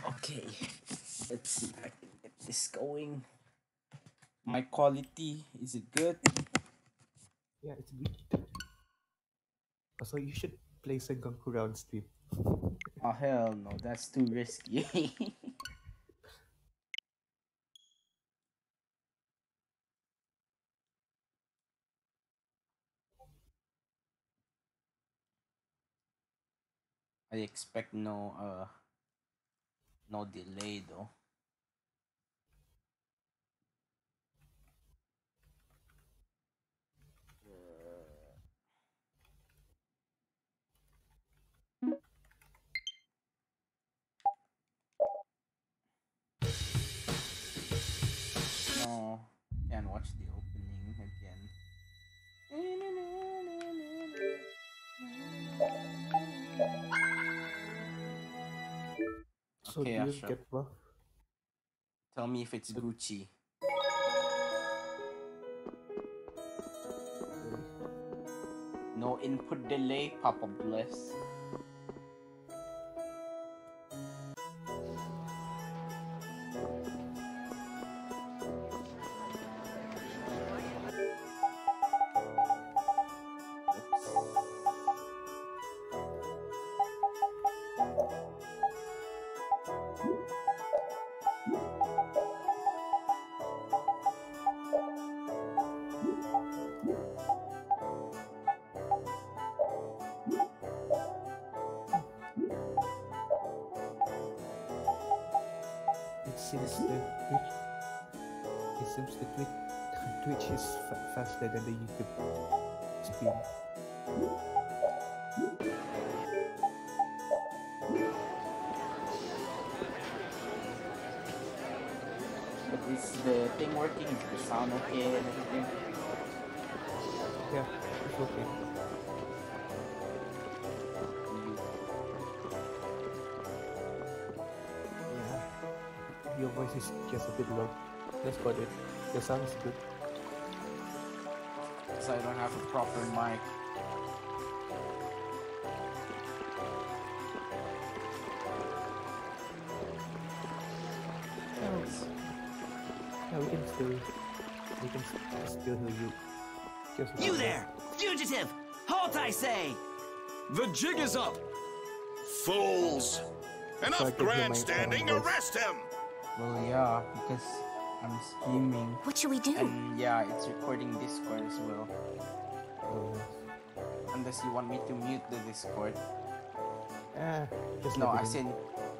Okay, let's see if I can get this going. My quality, is it good? Yeah, it's good. Also, you should play Sengoku round stream. Oh hell no, that's too risky. I expect no delay though. No, can't watch the opening again. So Okay, do yeah, you sure. get buff? Tell me if it's So, Gucci. No input delay, pop-up bliss. it seems the Twitch. It seems the Twitch is faster than the YouTube stream. But is the thing working? Is the sound okay and everything? Yeah, it's okay. Yeah, your voice is just a bit low. That's about it. The sound is good. Because I don't have a proper mic. Yeah, we can still hear you. Just You there! Fugitive! Halt, I say! The jig is up! Fools! I Enough can hear my grandstanding! own voice. Arrest him! Well, yeah, because I'm streaming. What should we do? And yeah, it's recording Discord as well. Oh, nice. Unless you want me to mute the Discord. Just No, let I it in.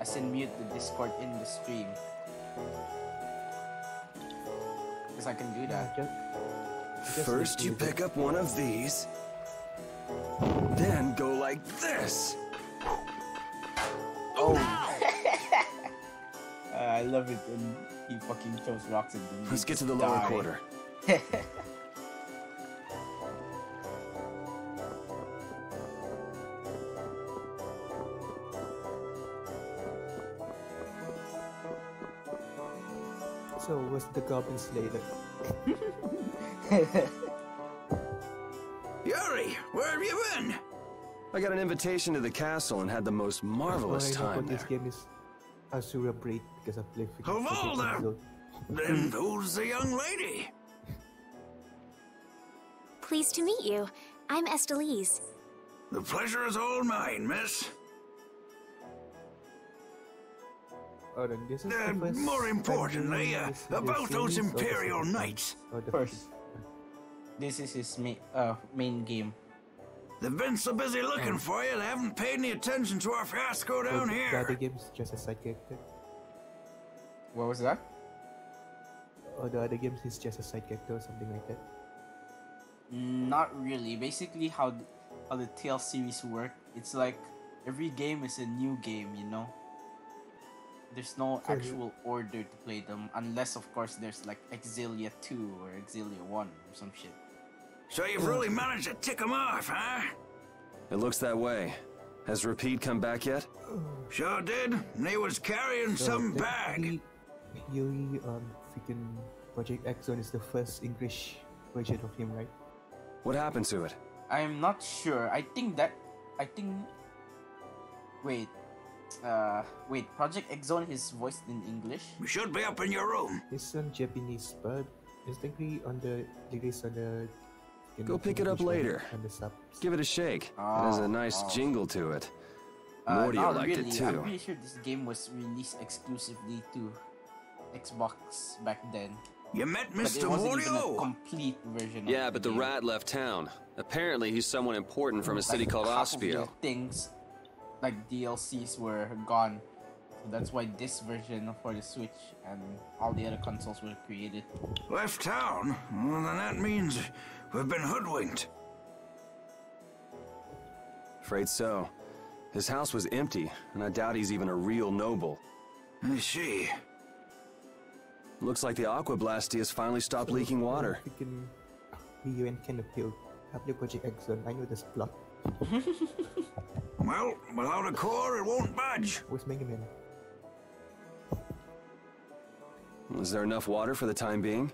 said mute the Discord in the stream. Because I can do that. Just First, you pick up one of these, then go like this. Oh! I love it when he fucking throws rocks at them. Let's get to the lower quarter. So, was the Goblin Slayer? Yuri, where have you been? I got an invitation to the castle and had the most marvelous time This there. game is Asura Braid because I play Of all the... Then who's the young lady? Pleased to meet you. I'm Estelise. The pleasure is all mine, miss. Oh, then this is the first More importantly, time in the about those series or the Imperial second time? Knights. Or the First. This is his main game. They've been so busy looking for you, they haven't paid any attention to our fiasco down The other here. game is just a side character. What was that? Or the other games is just a side character or something like that. Not really. Basically, how the Tales series work, it's like every game is a new game, you know? There's no actual order to play them, unless, of course, there's like Exilia 2 or Exilia 1 or some shit. So you've really managed to tick them off, huh? It looks that way. Has Repeat come back yet? Sure did. And he was carrying some bag. Yuri freaking Project X Zone is the first English version of him, right? What happened to it? I'm not sure. I think... Wait. Wait, Project X Zone is voiced in English? We should be up in your room. It's on Japanese, but it's technically on the lyrics on the. Go pick it up later. On the subs. Give it a shake. It has a nice jingle to it. Morty not liked really. it too. I'm pretty sure this game was released exclusively to Xbox back then. You met But Mr. it wasn't even a Morio? complete version Yeah, of but the game. rat left town. Apparently, he's someone important from a city Like, called half of their Ospio. things, like DLCs, were gone. So that's why this version for the Switch and all the other consoles were created. Left town? Well, then that means we've been hoodwinked. Afraid so. His house was empty, and I doubt he's even a real noble. I see. Looks like the Aqua Blasty has finally stopped leaking water. Freaking Rio and Ken appealed. I play Project X Zone. I know this plot. Well, without a core, it won't budge. Where's Mega Man? Is there enough water for the time being?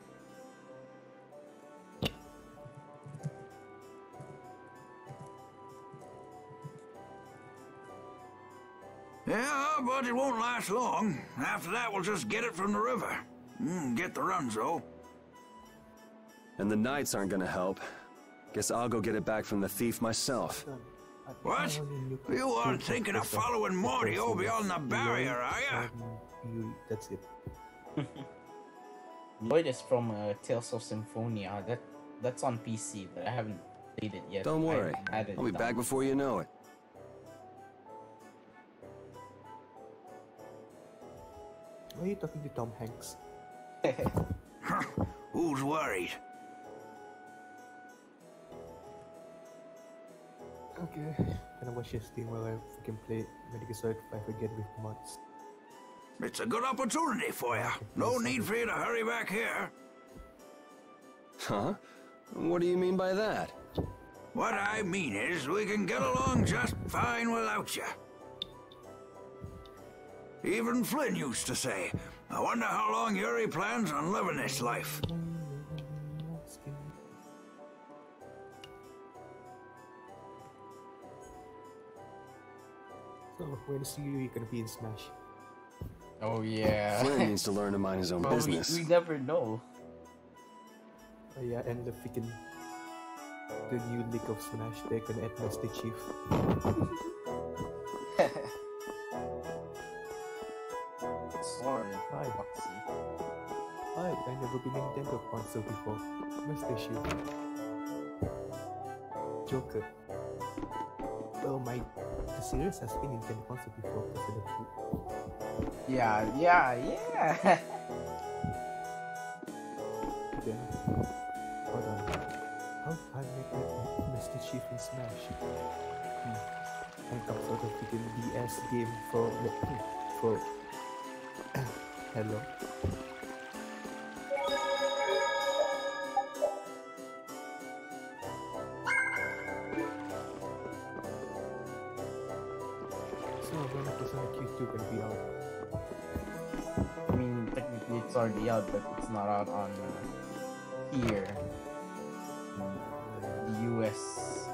Yeah, but it won't last long. After that, we'll just get it from the river. Get the Runzo. And the nights aren't gonna help. Guess I'll go get it back from the thief myself. What? You aren't thinking of following Morio beyond the barrier, are ya? That's it. Lloyd is from Tales of Symphonia. That's on PC, but I haven't played it yet. Don't worry. I had it I'll be back down. before you know it. Why are you talking to Tom Hanks? Who's worried? Okay. Gonna watch this thing while I freaking play Metal Gear Solid 5 again with mods. It's a good opportunity for you. No need for you to hurry back here. Huh? What do you mean by that? What I mean is, we can get along just fine without you. Even Flynn used to say, I wonder how long Yuri plans on living this life. So, when is you gonna be in Smash? Oh yeah. Flynn needs to learn to mind his own Well, business. we never know. Oh yeah, and the freaking the new League of Smash, they're gonna add Master Chief. Sorry. Hi. Hi, I never been Nintendo console before. Master Chief. Joker. Well, the series has been Nintendo console before, President Fu. Yeah. Then, hold on. How can I make Master Chief in Smash? And some sort of freaking DS game for hello. So when is Persona Q2 gonna be out? I mean, technically it's already out, but it's not out on here. The US.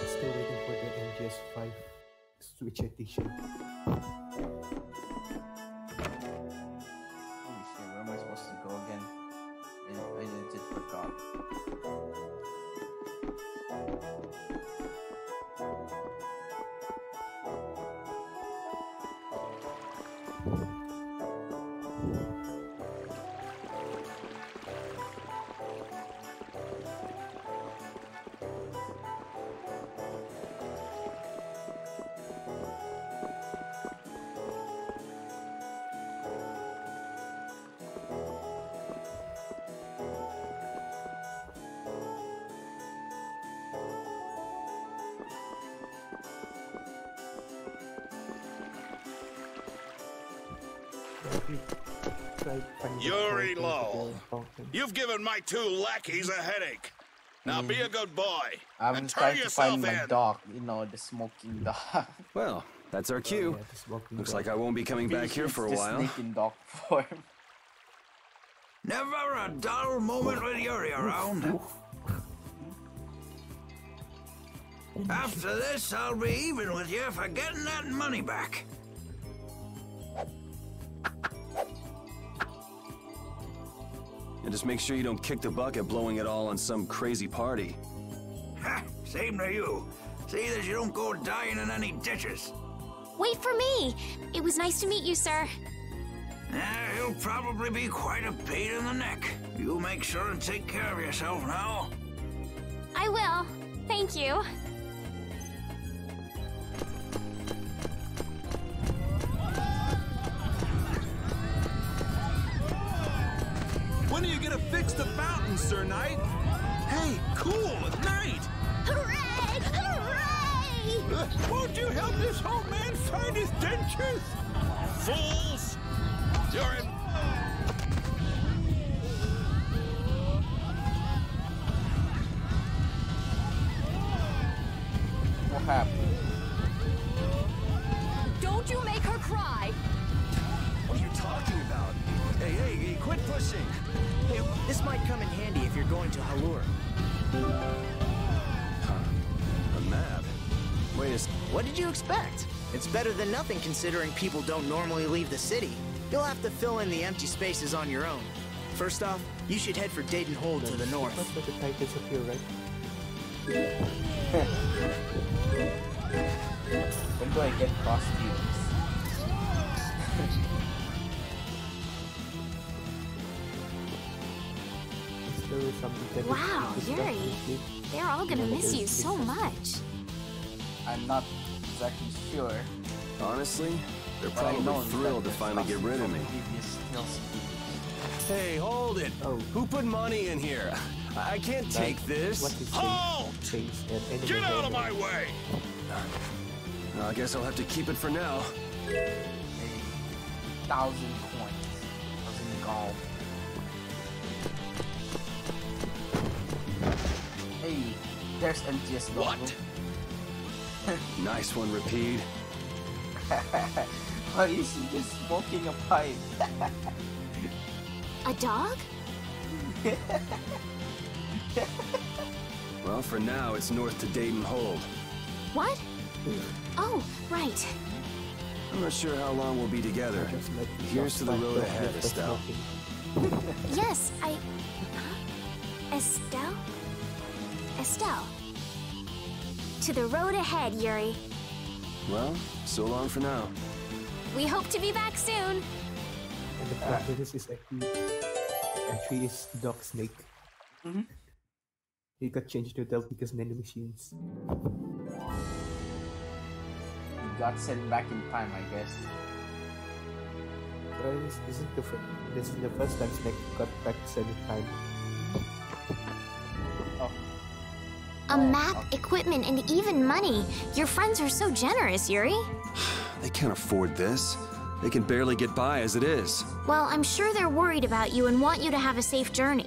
Still waiting for the MGS5 Switch edition. Holy shit, where am I supposed to go again? I legit forgot. Yuri Lowell, you've given my two lackeys a headache. Now be a good boy I'm and trying turn to find yourself my in. dog, the smoking dog. Well, that's our cue. Yeah, the smoking Looks dog. like I won't be coming Pretty back here sure for a it's just while. Snake in dog form. Never a dull moment with Yuri around. After this, I'll be even with you for getting that money back. And just make sure you don't kick the bucket blowing it all on some crazy party. Ha! Same to you. See that you don't go dying in any ditches. Wait for me! It was nice to meet you, sir. He'll probably be quite a pain in the neck. You make sure and take care of yourself now. I will. Thank you. When are you gonna fix the fountain, Sir Knight? Hey, cool, Knight! Hooray! Hooray! Won't you help this old man find his dentures? Fools! You're in. What happened? Don't you make her cry! What are you talking about? Hey, quit pushing! Hey, this might come in handy if you're going to Halur. A map? Wait a What did you expect? It's better than nothing considering people don't normally leave the city. You'll have to fill in the empty spaces on your own. First off, you should head for Dayton Hold to the north. That's what the titles appear, right? When do I get costumes? Still some Wow, Yuri. They're all gonna miss you so much. I'm not exactly sure. Honestly, they're But I know probably thrilled to that finally get rid of me. previous skills. Hey, hold it! Oh. Who put money in here? I can't take What this. is Halt! things and anime Get out of anime. my way! I guess I'll have to keep it for now. 1,000 coins. 1,000 gold. Hey, there's MGS logo. What? Nice one, Repeat. Why is he just smoking a pipe? A dog? Well, for now, it's north to Dayton Hold. What? Oh, right. I'm not sure how long we'll be together. Just like Here's to the South road Park, ahead, but Estelle. smoking. Yes, Estelle? Estelle. To the road ahead, Yuri. Well, so long for now. We hope to be back soon. And the protagonist is actually is Dog Snake. Mhm. He got changed to Del because nanomachines. He got sent back in time, I guess. But this isn't the first time Snake got back to time. Oh, A map, equipment, and even money. Your friends are so generous, Yuri. They can't afford this. They can barely get by as it is. Well, I'm sure they're worried about you and want you to have a safe journey.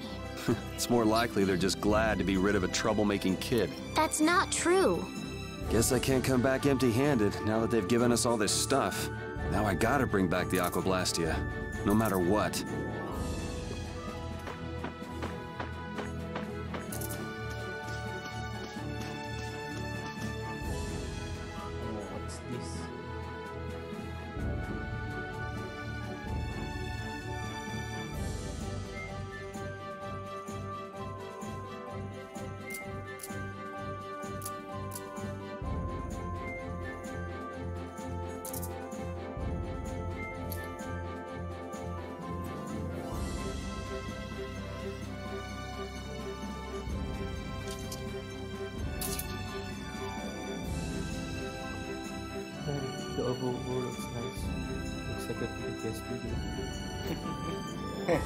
It's more likely they're just glad to be rid of a troublemaking kid. That's not true. Guess I can't come back empty-handed now that they've given us all this stuff. Now I gotta bring back the Aquablastia, no matter what. oh, what's this? And the overall looks nice. Looks like a PTSD game.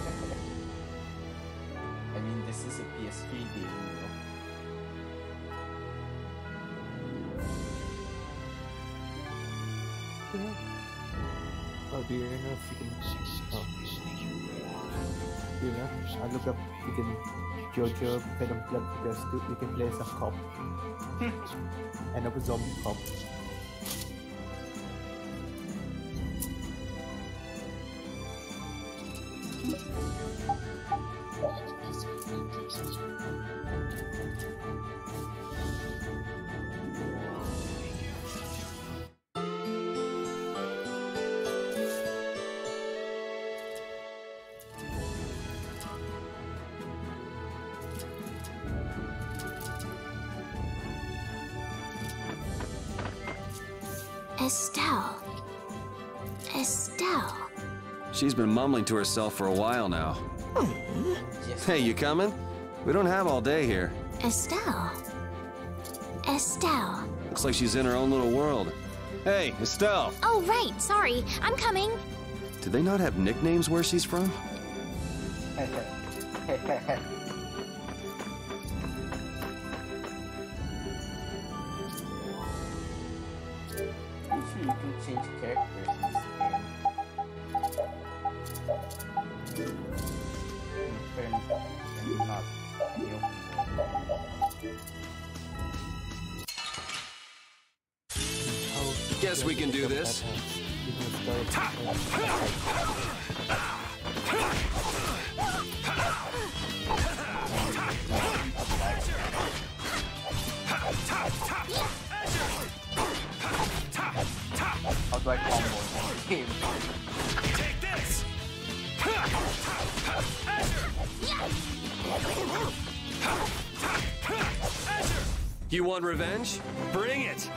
I mean, this is a PS3 game, you know. Oh, do you know if you can? Oh. Do you know? I look up. You can JoJo Venom Blood because you can play as a cop and a zombie cop. Estelle. Estelle. She's been mumbling to herself for a while now. Yes. Hey, you coming? We don't have all day here. Estelle. Estelle. Looks like she's in her own little world. Hey, Estelle! Oh, right. Sorry. I'm coming. Do they not have nicknames where she's from? I'm sure you can change characters in this game. And not new Guess we can do this. How do I combo this game? Take this! You want revenge? Bring it!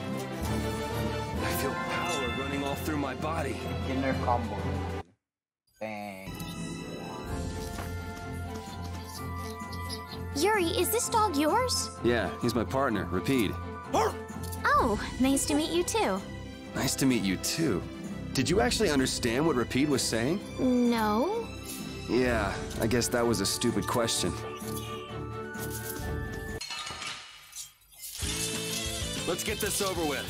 I feel power running all through my body. Inner combo. Bang. Yuri, is this dog yours? Yeah, he's my partner, Rapide. Oh, nice to meet you too. Nice to meet you too. Did you actually understand what Rapide was saying? No. Yeah, I guess that was a stupid question. Let's get this over with.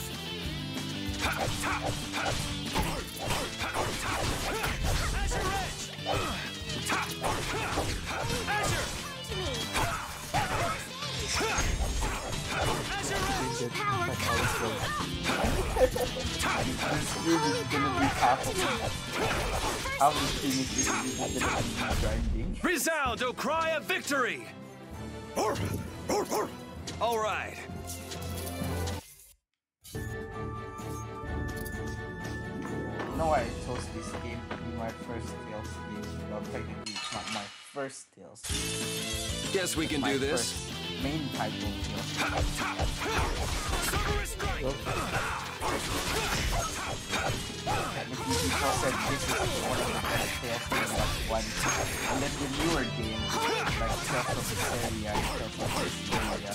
This really is gonna be half of it. Half the thing is gonna be grinding. Resound, O cry of victory! All right. You know why I chose this game to be my first Tales game? Well, technically it's not my first Tales. Guess we can My do this. first main title Tales. Technically people said this is one of the best Tales games I've won. And then the newer games, like Tales of Vesperia and Tales of Vesperia,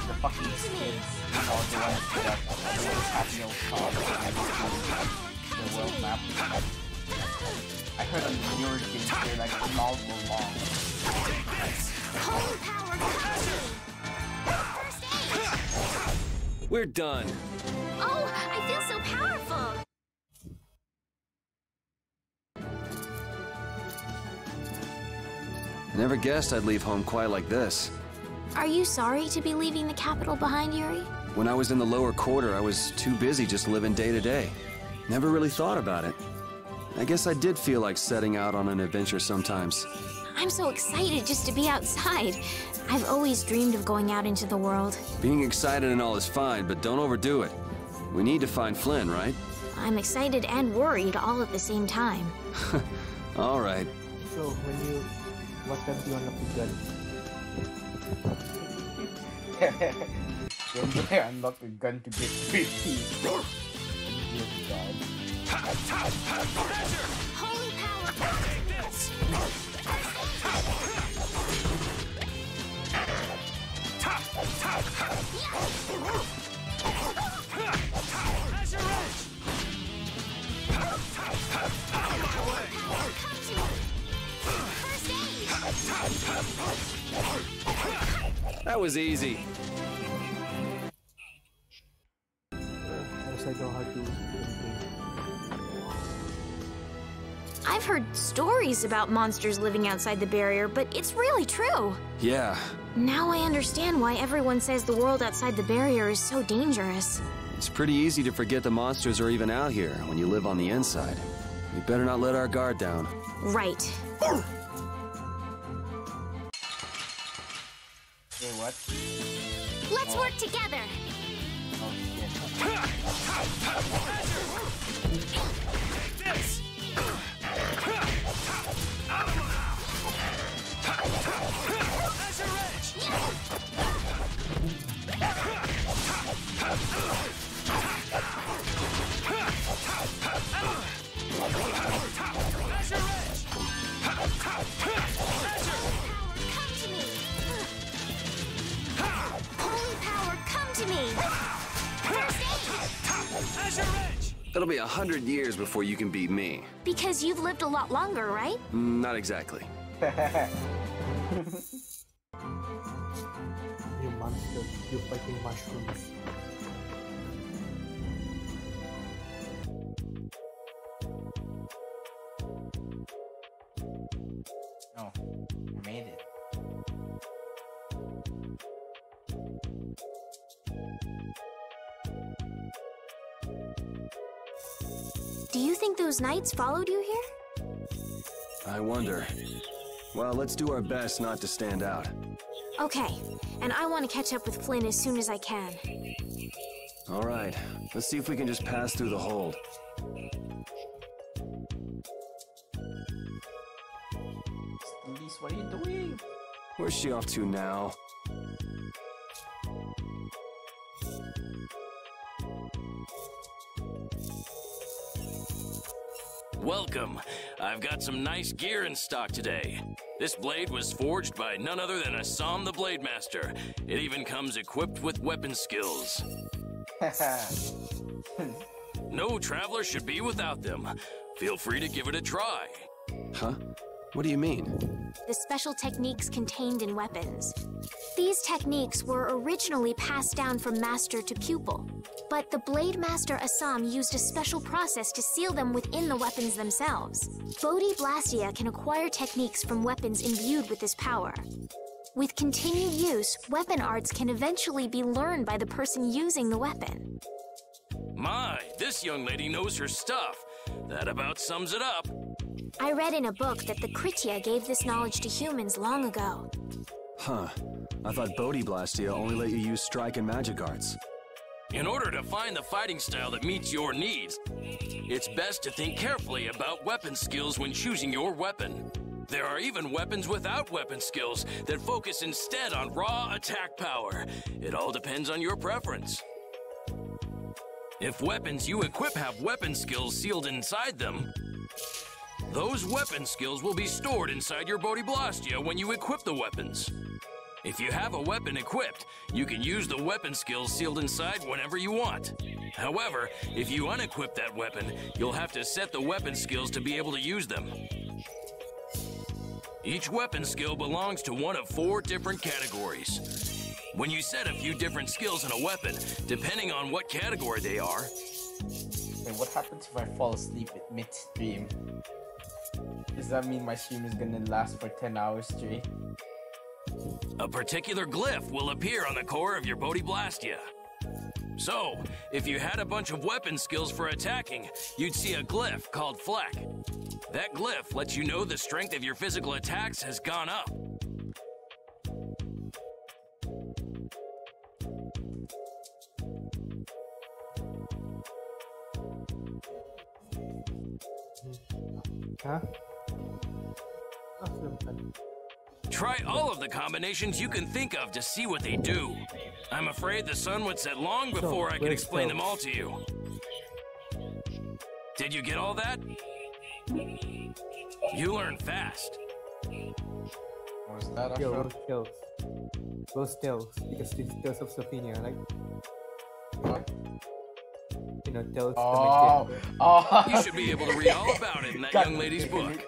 the fucking skins, you know, the ones that always have no cause the world map. I heard on the newer games they're like novel long. We're done. Oh, I feel so powerful. Never guessed I'd leave home quite like this. Are you sorry to be leaving the capital behind, Yuri? When I was in the lower quarter, I was too busy just living day to day. Never really thought about it. I guess I did feel like setting out on an adventure sometimes. I'm so excited just to be outside. I've always dreamed of going out into the world. Being excited and all is fine, but don't overdo it. We need to find Flynn, right? I'm excited and worried all at the same time. All right. So, what time do you unlock the gun? When do I unlock a gun to get pretty? Holy power! That was easy. As I know how to I've heard stories about monsters living outside the barrier, but it's really true. Yeah, Now I understand why everyone says the world outside the barrier is so dangerous. it's pretty easy to forget the monsters are even out here when you live on the inside. We better not let our guard down. Right. Hey, what? Let's work together. Oh shit. Treasure Ridge! It'll be 100 years before you can beat me. Because you've lived a lot longer, right? Not exactly. You monster, you fighting mushrooms. Oh, I made it. Do you think those knights followed you here? I wonder. Well, let's do our best not to stand out. Okay, and I want to catch up with Flynn as soon as I can. All right, let's see if we can just pass through the hold. Elise, what are you doing? Where's she off to now? Welcome. I've got some nice gear in stock today. This blade was forged by none other than Assam the Blade Master. It even comes equipped with weapon skills. No traveler should be without them. Feel free to give it a try. Huh? What do you mean? The special techniques contained in weapons. These techniques were originally passed down from master to pupil, but the Blade Master Assam used a special process to seal them within the weapons themselves. Bodhi Blastia can acquire techniques from weapons imbued with this power. With continued use, weapon arts can eventually be learned by the person using the weapon. My, this young lady knows her stuff. That about sums it up. I read in a book that the Kritya gave this knowledge to humans long ago. Huh. I thought Bodhi Blastia only let you use strike and magic arts. In order to find the fighting style that meets your needs, it's best to think carefully about weapon skills when choosing your weapon. There are even weapons without weapon skills that focus instead on raw attack power. It all depends on your preference. If weapons you equip have weapon skills sealed inside them, those weapon skills will be stored inside your Bodhi Blastia when you equip the weapons. If you have a weapon equipped, you can use the weapon skills sealed inside whenever you want. However, if you unequip that weapon, you'll have to set the weapon skills to be able to use them. Each weapon skill belongs to one of 4 different categories. When you set a few different skills in a weapon, depending on what category they are... Wait, what happens if I fall asleep at mid-stream? Does that mean my stream is gonna last for 10 hours straight? A particular glyph will appear on the core of your Bodhi Blastia. So, if you had a bunch of weapon skills for attacking, you'd see a glyph called Fleck. That glyph lets you know the strength of your physical attacks has gone up. Huh? Try all of the combinations you can think of to see what they do. I'm afraid the sun would set long before I could explain them all to you. Did you get all that? You learn fast. Was that a Yo, show? those tales, because it's Tales of Sophia, like, What? you know, Tales. Oh. You should be able to read all about it in that young lady's book.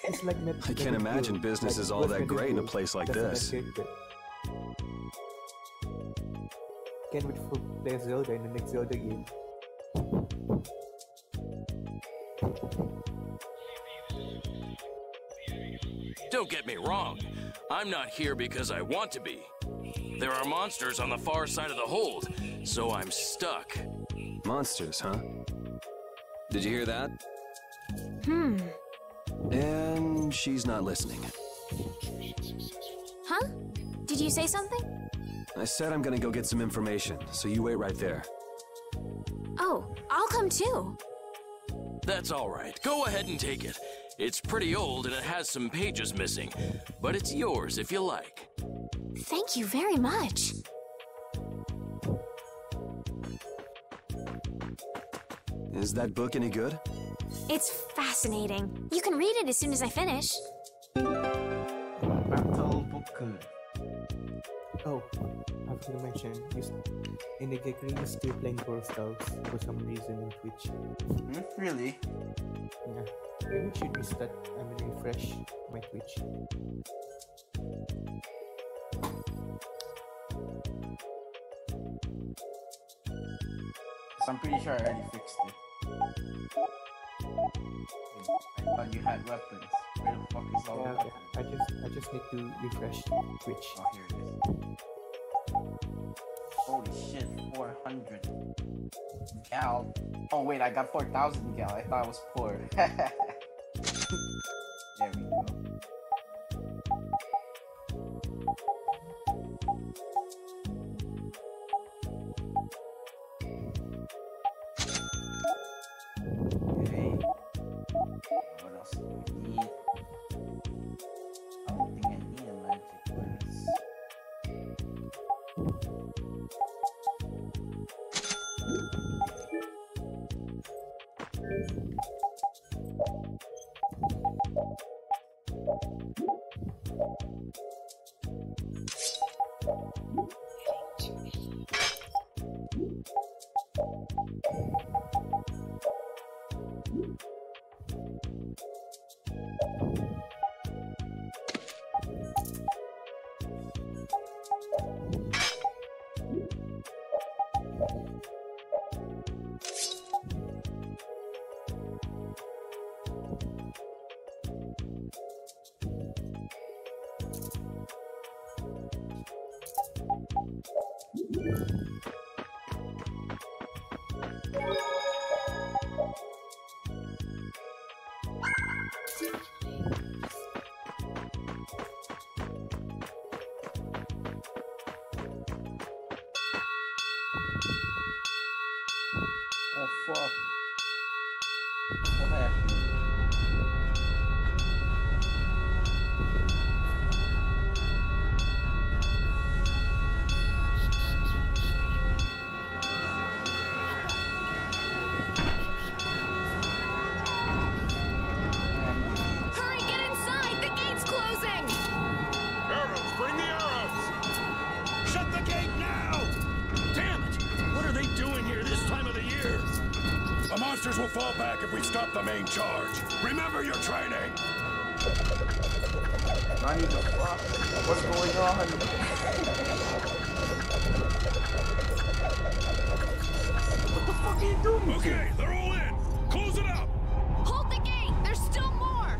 It's like I can't imagine business is all that great in a place like this. Can't wait for play Zelda in the next Zelda game. Don't get me wrong. I'm not here because I want to be. There are monsters on the far side of the hold, so I'm stuck. Monsters, huh? Did you hear that? And she's not listening. Huh? Did you say something? I said I'm gonna go get some information, so you wait right there. Oh, I'll come too. That's all right. Go ahead and take it. It's pretty old and it has some pages missing, but it's yours if you like. Thank you very much. Is that book any good? It's fascinating. You can read it as soon as I finish. Battle book. Oh, I was gonna mention, in the Gekri, you're still playing Brawl Stars for some reason in Twitch. Really? Yeah. Maybe it should restart, refresh my Twitch. I'm pretty sure I already fixed it. I thought you had weapons. Where the fuck is all the weapons? I just need to refresh Twitch. Oh, here it is. Holy shit, 400 gal. Oh wait, I got 4,000 gal. I thought I was poor. There we go. Okay. What else do we need? I don't think I need a magic glass. Oh fuck. What happened? Hurry, get inside! The gate's closing! Arrows, bring the arrows! Shut the gate now! Damn it! What are they doing here this time of the year? The monsters will fall back if we stop the main charge. Remember your training! Not even fuck. What's going on? What the fuck are you doing? Okay, they're all in! Close it up! Hold the gate! There's still more!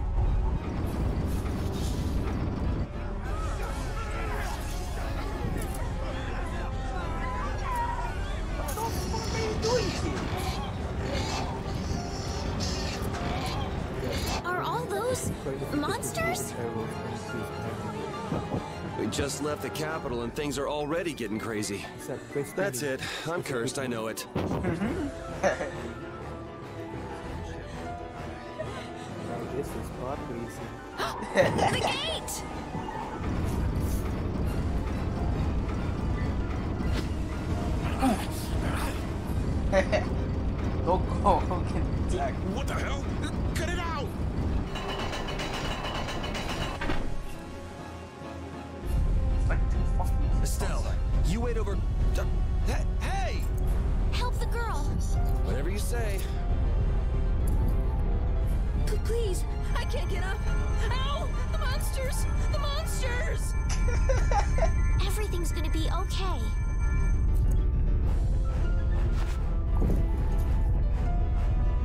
What the fuck are you doing here? Are all those monsters? We just left the capital and things are already getting crazy. That's it. I'm cursed, I know it. This is part crazy. The gate! Don't go, don't get attacked. What the hell? Get it out! It's like two fucking Estelle, you wait over... Hey! Help the girl. Whatever you say. Please, I can't get up. Ow! The monsters! The monsters! Everything's gonna be okay.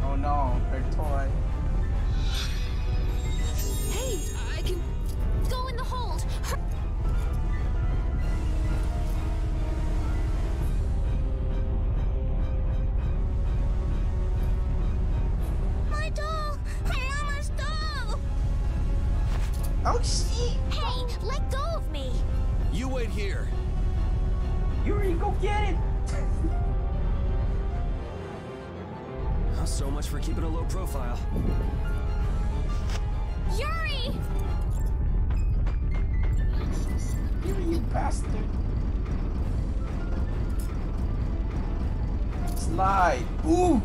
Oh no, her toy. Hey, I can... Go in the hold. My doll! My mama's doll! Oh shit! Hey, let go of me! You wait here. Yuri, go get it! So much for keeping a low profile. Yuri! Yuri, you bastard! Slide! Ooh!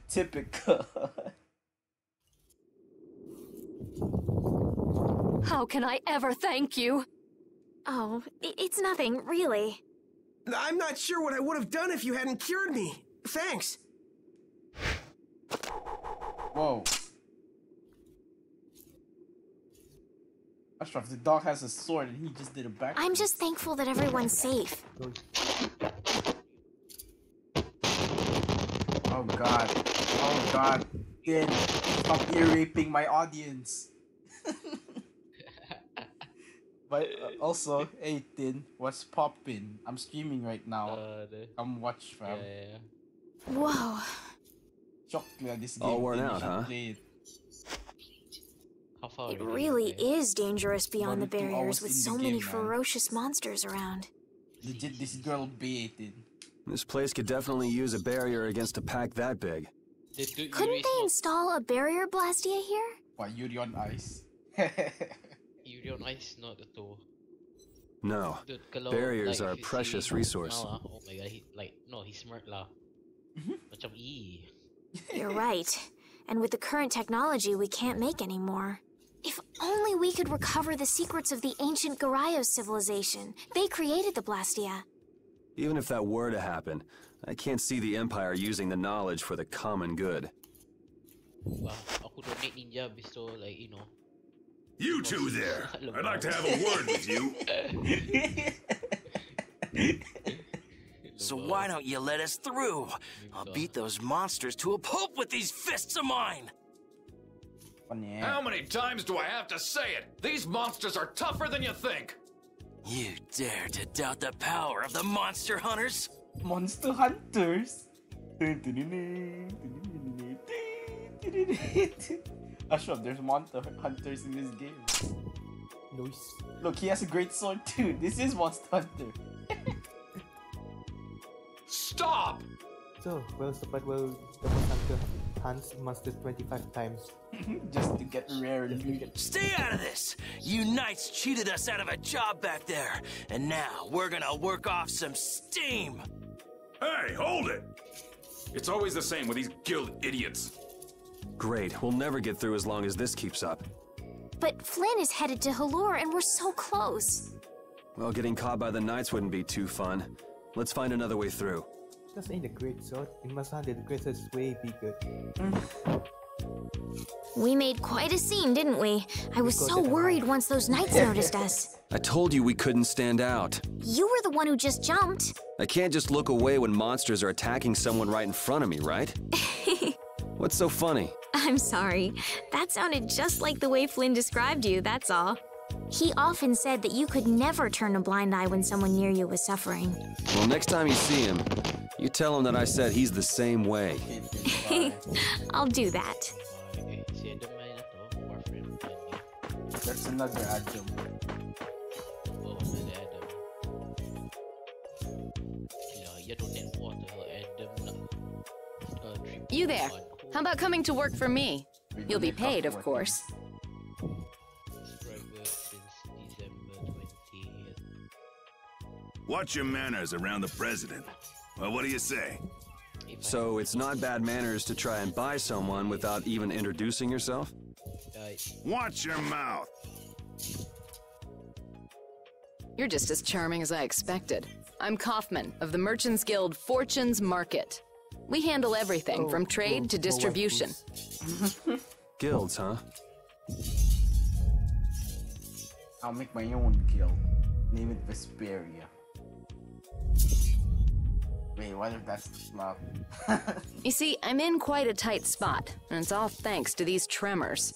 Typical. How can I ever thank you? Oh, it's nothing, really. I'm not sure what I would have done if you hadn't cured me. Thanks. Whoa. Ashraf, the dog has a sword and he just did a back. I'm just thankful that everyone's safe. Oh god. Oh god. Tin, stop ear raping my audience. But also, hey Tin, what's poppin'? I'm streaming right now. Come watch, fam. Whoa. Shocked that this game. All worn out, huh? Play it. How far? It really is dangerous beyond the About 2 barriers hours with in so the many game, man. ferocious monsters around. Legit, this girl baited. This place could definitely use a barrier against a pack that big. Couldn't they install a barrier blastia here? What, Yuri on Ice? Yuri on Ice, not the two. No. Dude, kalau, Barriers like, are a if you precious see resource. Mala, oh my god, he smirked lah. Macam You're right. And with the current technology, we can't make any more. If only we could recover the secrets of the ancient Garayos civilization. They created the Blastia. Even if that were to happen, I can't see the Empire using the knowledge for the common good. Wah, aku donate ninja, habis tu, like, you know. You two there. I'd like to have a word with you. So why don't you let us through? I'll beat those monsters to a pulp with these fists of mine. How many times do I have to say it? These monsters are tougher than you think. You dare to doubt the power of the monster hunters? Monster hunters? Ashraf, there's monster hunters in this game. Nice. Look, he has a great sword too. This is Monster Hunter. Stop! So, well, Support will the Monster hunts monsters 25 times. Just to get rare loot. Stay out of this! You knights cheated us out of a job back there, and now we're gonna work off some steam! Hey, hold it! It's always the same with these guild idiots. Great, we'll never get through as long as this keeps up. But Flynn is headed to Halure and we're so close. Well, getting caught by the knights wouldn't be too fun. Let's find another way through. This ain't a great sword. In Masande, the great sword is way bigger. We made quite a scene, didn't we? I was so worried once those knights noticed us. I told you we couldn't stand out. You were the one who just jumped. I can't just look away when monsters are attacking someone right in front of me, right? What's so funny? I'm sorry. That sounded just like the way Flynn described you, that's all. He often said that you could never turn a blind eye when someone near you was suffering. Well, next time you see him, you tell him that I said he's the same way. I'll do that. That's another Adam. Oh, another Adam. You don't need water, Adam. You there. How about coming to work for me? You'll be paid, of course. Watch your manners around the president. Well, what do you say? So it's not bad manners to try and buy someone without even introducing yourself? Watch your mouth. You're just as charming as I expected. I'm Kaufman of the Merchants Guild Fortune's Market. We handle everything from trade to distribution. Guilds, huh? I'll make my own guild. Name it Vesperia. Wait, what if that's not? You see, I'm in quite a tight spot, and it's all thanks to these tremors.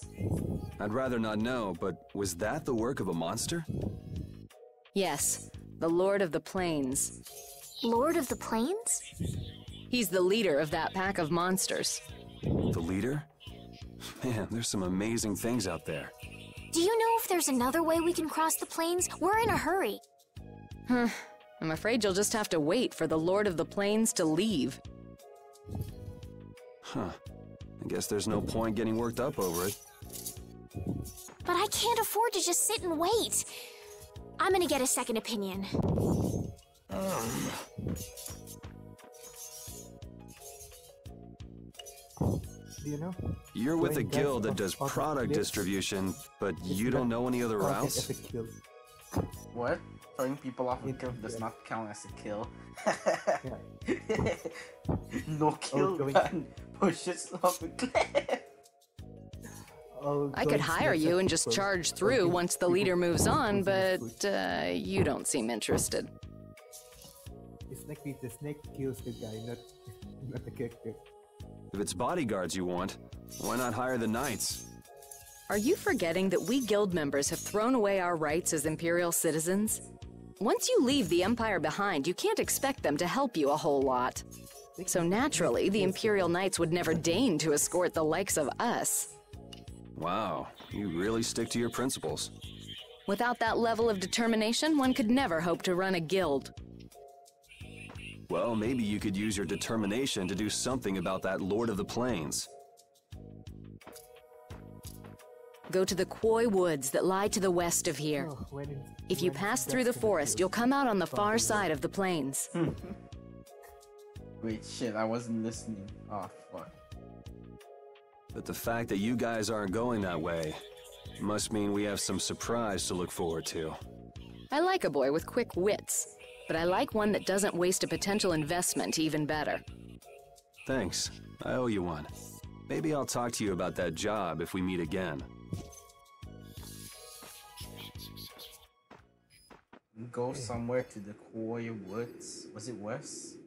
I'd rather not know, but was that the work of a monster? Yes, the Lord of the Plains. Lord of the Plains? He's the leader of that pack of monsters. The leader? Man, there's some amazing things out there. Do you know if there's another way we can cross the plains? We're in a hurry. I'm afraid you'll just have to wait for the Lord of the Plains to leave. Huh. I guess there's no point getting worked up over it. But I can't afford to just sit and wait. I'm gonna get a second opinion. you know? You're with a Going guys guild that off does the product cliff, distribution, but it's you don't not know any other counted routes? as a kill. What? Throwing people off a cliff does not count as a kill. No kill gun pushes off a cliff. I could hire you and just charge through once the leader moves on, but you don't seem interested. It's like the snake kills the guy, not the character. If it's bodyguards you want, why not hire the knights? Are you forgetting that we guild members have thrown away our rights as Imperial citizens? Once you leave the Empire behind, you can't expect them to help you a whole lot. So naturally, the Imperial Knights would never deign to escort the likes of us. Wow, you really stick to your principles. Without that level of determination, one could never hope to run a guild. Well, maybe you could use your determination to do something about that Lord of the Plains. Go to the Koi Woods that lie to the west of here. If you pass through the forest, you'll come out on the far side of the plains. Wait, shit, I wasn't listening. Oh, fuck. But the fact that you guys aren't going that way must mean we have some surprise to look forward to. I like a boy with quick wits, but I like one that doesn't waste a potential investment even better. Thanks. I owe you one. Maybe I'll talk to you about that job if we meet again. Go somewhere to the Koi Woods. Was it west?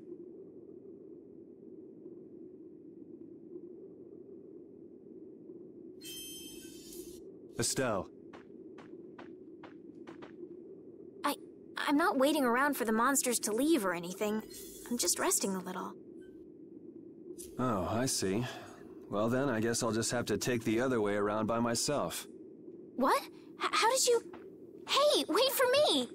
Estelle. I'm not waiting around for the monsters to leave or anything. I'm just resting a little. Oh, I see. Well then, I guess I'll just have to take the other way around by myself. What? How did you... Hey, wait for me!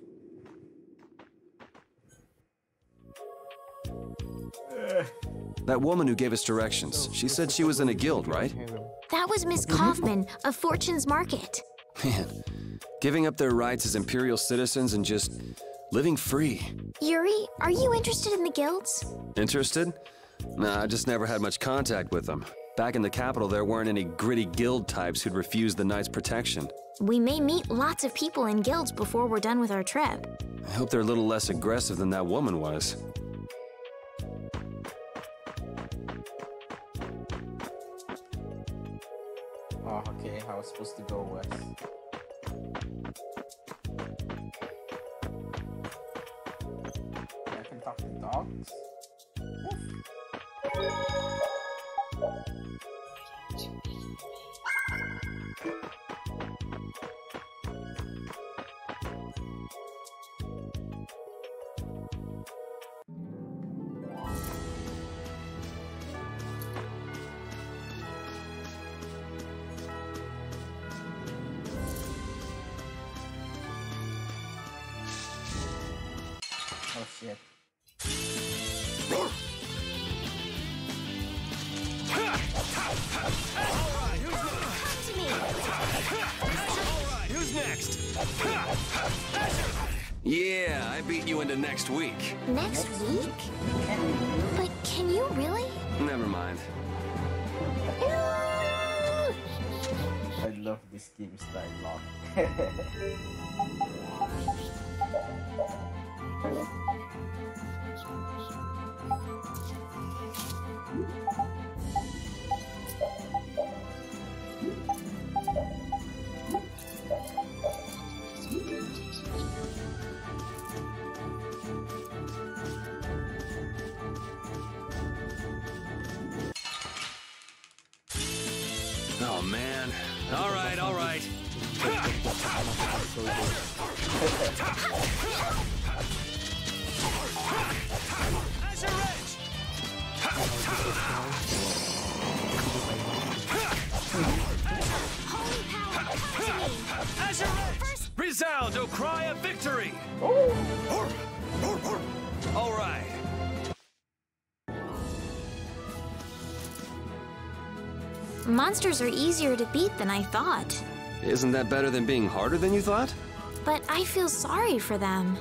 That woman who gave us directions, she said she was in a guild, right? That was Miss Kaufman of Fortune's Market. Man, giving up their rights as Imperial citizens and just living free. Yuri, are you interested in the guilds? Interested? Nah, I just never had much contact with them. Back in the capital, there weren't any gritty guild types who'd refuse the Knights' protection. We may meet lots of people in guilds before we're done with our trip. I hope they're a little less aggressive than that woman was. Oh, okay, I was supposed to go west. I can talk to dogs? Oh shit. Who's next? Yeah, I beat you into next week. Next week? But can you really? Never mind. I love this game's dialogue. Oh man. All right, all right. Resound, O cry of victory! All right. Monsters are easier to beat than I thought. Isn't that better than being harder than you thought? But I feel sorry for them.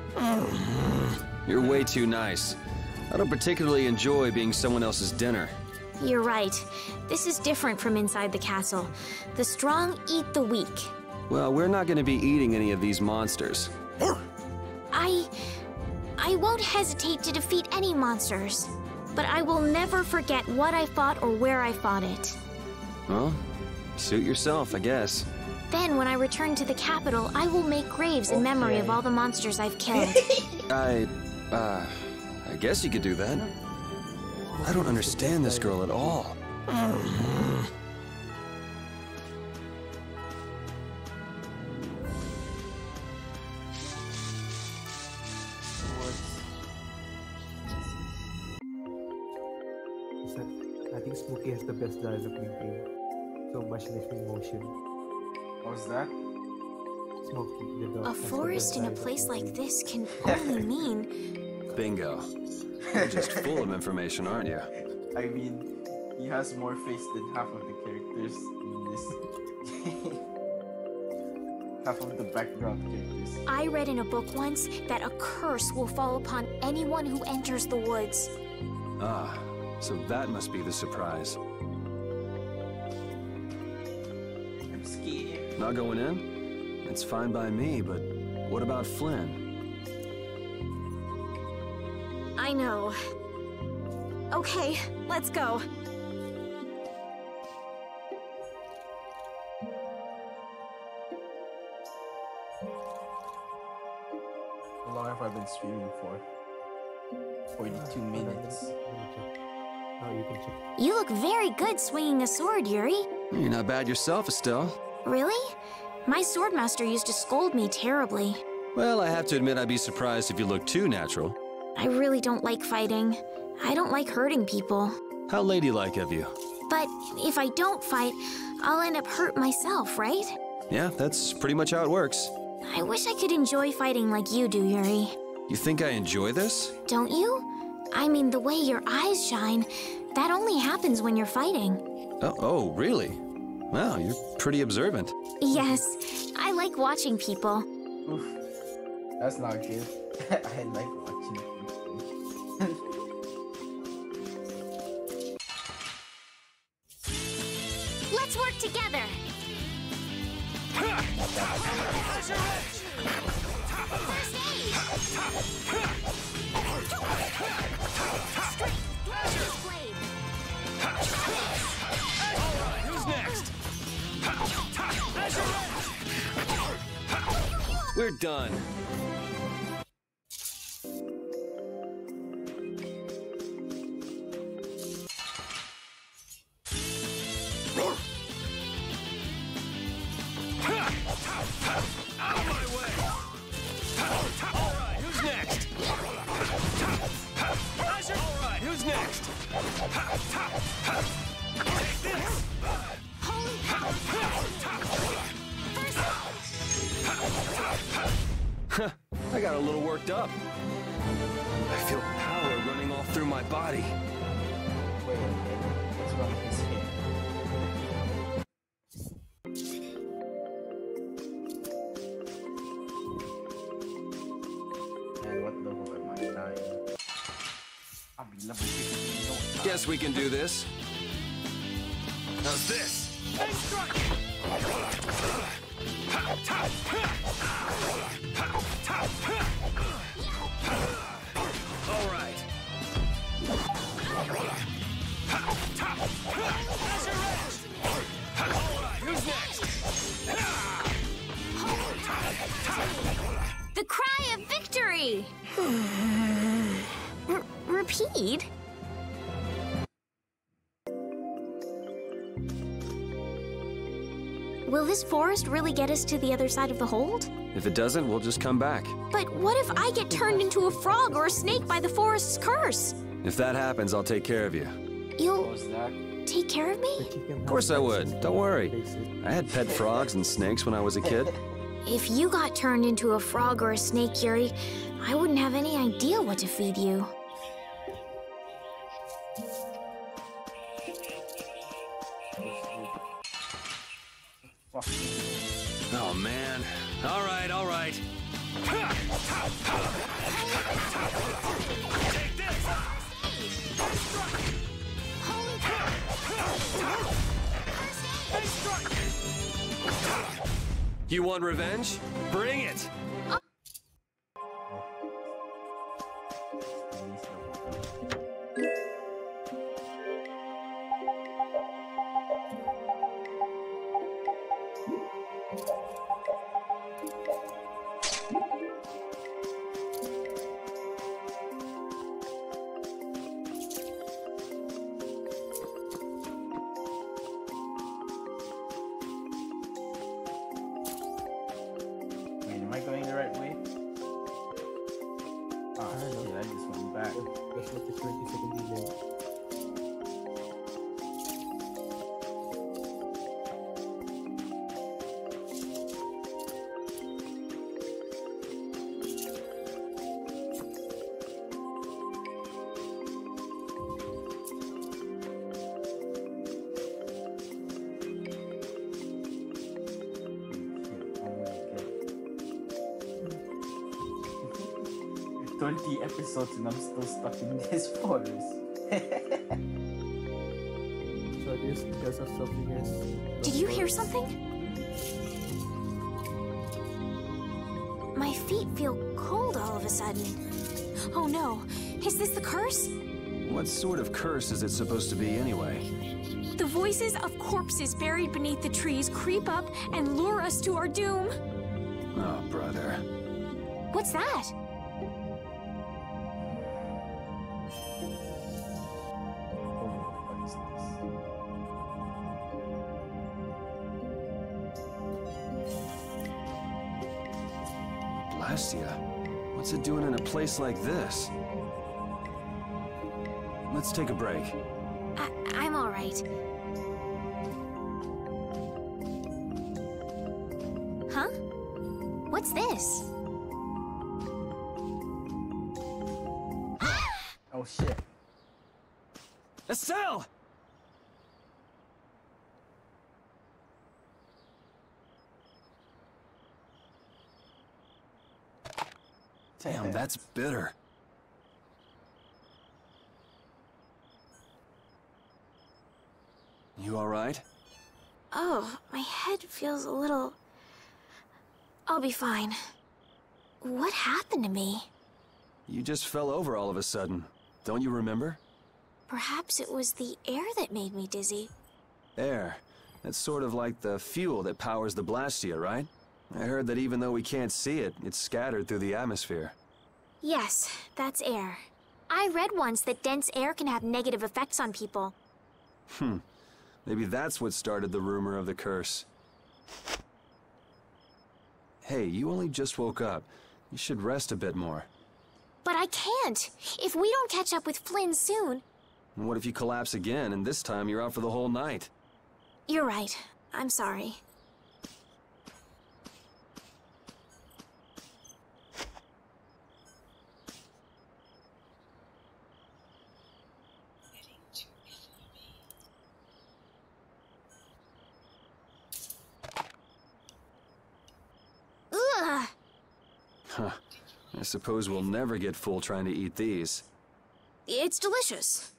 You're way too nice. I don't particularly enjoy being someone else's dinner. you're right. This is different from inside the castle. The strong eat the weak. Well, we're not going to be eating any of these monsters. I won't hesitate to defeat any monsters. But I will never forget what I fought or where I fought it. Well, suit yourself, I guess. Then, when I return to the capital, I will make graves in memory of all the monsters I've killed. I guess you could do that. I don't understand this girl at all. I think Smokey has the best dialogue in the game. So much makes me emotion. What was that? Smokey, the dog. A forest in a place like this can only mean... Bingo. You're just full of information, aren't you? I mean, he has more face than half of the characters in this. Half of the background characters. I read in a book once that a curse will fall upon anyone who enters the woods. Ah, so that must be the surprise. I'm scared. Not going in? It's fine by me, but what about Flynn? I know. Okay, let's go. How long have I been streaming for? 42 minutes. Oh, you can check. You look very good swinging a sword, Yuri. You're not bad yourself, Estelle. Really? My swordmaster used to scold me terribly. Well, I have to admit I'd be surprised if you looked too natural. I really don't like fighting. I don't like hurting people. How ladylike of you. But if I don't fight, I'll end up hurt myself, right? Yeah, that's pretty much how it works. I wish I could enjoy fighting like you do, Yuri. You think I enjoy this? Don't you? I mean, the way your eyes shine, that only happens when you're fighting. Oh, really? Wow, you're pretty observant. Yes, I like watching people. Oof, that's not good. I like watching people. Let's work together. First aid. Straight blade. All right, who's next? We're done. Out of my way! All right, who's next? All right, who's next? Take this! Holy power! First I got a little worked up. I feel power running all through my body. Wait a minute. What's wrong with his hair? Man, what level am I? 9. I'll be level 15. Guess we can do this. How's this? All right. Who's next? The cry of victory! Repeat? Will this forest really get us to the other side of the hold? If it doesn't, we'll just come back. But what if I get turned into a frog or a snake by the forest's curse? If that happens, I'll take care of you. You'll take care of me? Of course I would. Don't worry. I had pet frogs and snakes when I was a kid. If you got turned into a frog or a snake, Yuri, I wouldn't have any idea what to feed you. Oh, man. All right, all right. Take this! Holy power! You want revenge? Bring it! Wait, am I going the right way? Ah, shit, I just went back. That's like a 20-second delay. Shit, 20 episodes and I'm still stuck in this forest. So this because of something else. Did you hear something? My feet feel cold all of a sudden. Oh no, is this the curse? What sort of curse is it supposed to be anyway? The voices of corpses buried beneath the trees creep up and lure us to our doom. Oh, brother. What's that? Blastia? What's it doing in a place like this? Let's take a break. I'm all right. Huh? What's this? Oh shit. Estelle! Damn, that's bitter. You all right? Oh, my head feels a little... I'll be fine. What happened to me? You just fell over all of a sudden. Don't you remember? Perhaps it was the air that made me dizzy. Air. That's sort of like the fuel that powers the Blastia, right? I heard that even though we can't see it, it's scattered through the atmosphere. Yes, that's air. I read once that dense air can have negative effects on people. Maybe that's what started the rumor of the curse. Hey, you only just woke up. You should rest a bit more. But I can't! If we don't catch up with Flynn soon... And what if you collapse again, and this time you're out for the whole night? You're right. I'm sorry. Ugh! Huh. I suppose we'll never get full trying to eat these. It's delicious.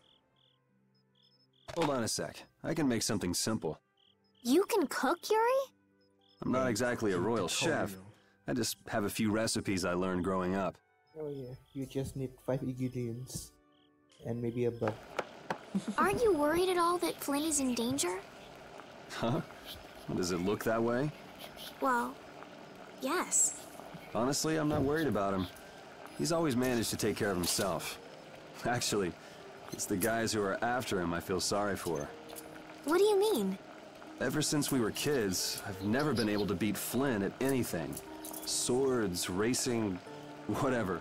Hold on a sec. I can make something simple. You can cook, Yuri? I'm not exactly a royal chef. I just have a few recipes I learned growing up. Oh yeah, you just need 5 ingredients. And maybe a bug. Aren't you worried at all that Flynn is in danger? Huh? Does it look that way? Well, yes. Honestly, I'm not worried about him. He's always managed to take care of himself. Actually, it's the guys who are after him I feel sorry for. What do you mean? Ever since we were kids, I've never been able to beat Flynn at anything. Swords, racing, whatever.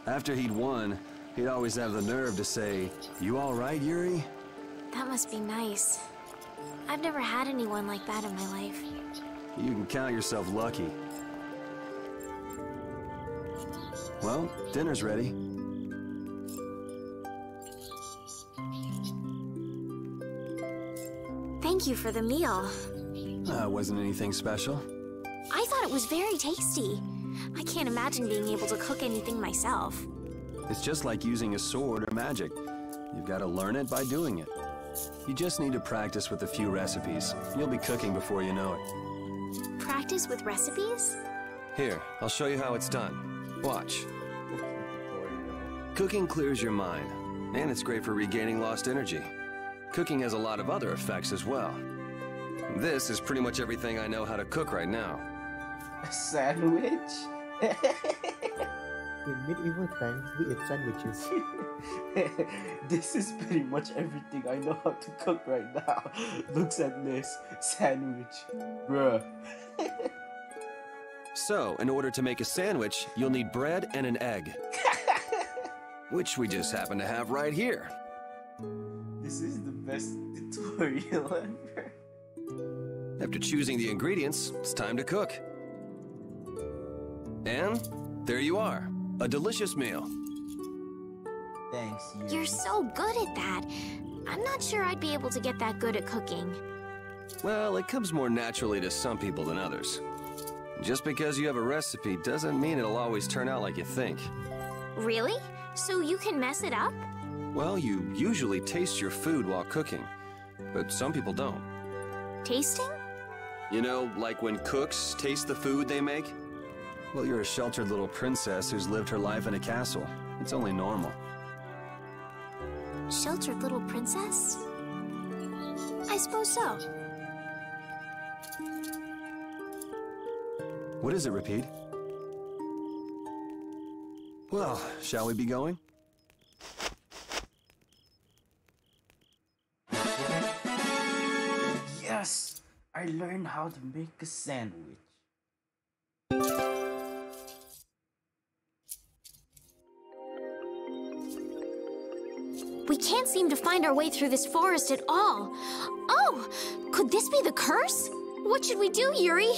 After he'd won, he'd always have the nerve to say, "You all right, Yuri?" That must be nice. I've never had anyone like that in my life. You can count yourself lucky. Well, dinner's ready. Thank you for the meal. Wasn't anything special. I thought it was very tasty. I can't imagine being able to cook anything myself. It's just like using a sword or magic. You've got to learn it by doing it. You just need to practice with a few recipes. You'll be cooking before you know it. practice with recipes? Here, I'll show you how it's done. Watch. Cooking clears your mind, and it's great for regaining lost energy. Cooking has a lot of other effects as well. This is pretty much everything I know how to cook right now. A sandwich? In medieval times, we ate sandwiches. This is pretty much everything I know how to cook right now. Looks at this. Sandwich. Bruh. So, in order to make a sandwich, you'll need bread and an egg. Which we just happen to have right here. This is the best tutorial ever. After choosing the ingredients, it's time to cook. And there you are, a delicious meal. Thanks, Yuri. You're so good at that. I'm not sure I'd be able to get that good at cooking. Well, it comes more naturally to some people than others. Just because you have a recipe doesn't mean it'll always turn out like you think. Really? So you can mess it up? Well, you usually taste your food while cooking, but some people don't. Tasting? You know, like when cooks taste the food they make? Well, you're a sheltered little princess who's lived her life in a castle. It's only normal. Sheltered little princess? I suppose so. What is it, Repeat? Well, shall we be going? Yes! I learned how to make a sandwich. We can't seem to find our way through this forest at all. Oh! Could this be the curse? What should we do, Yuri?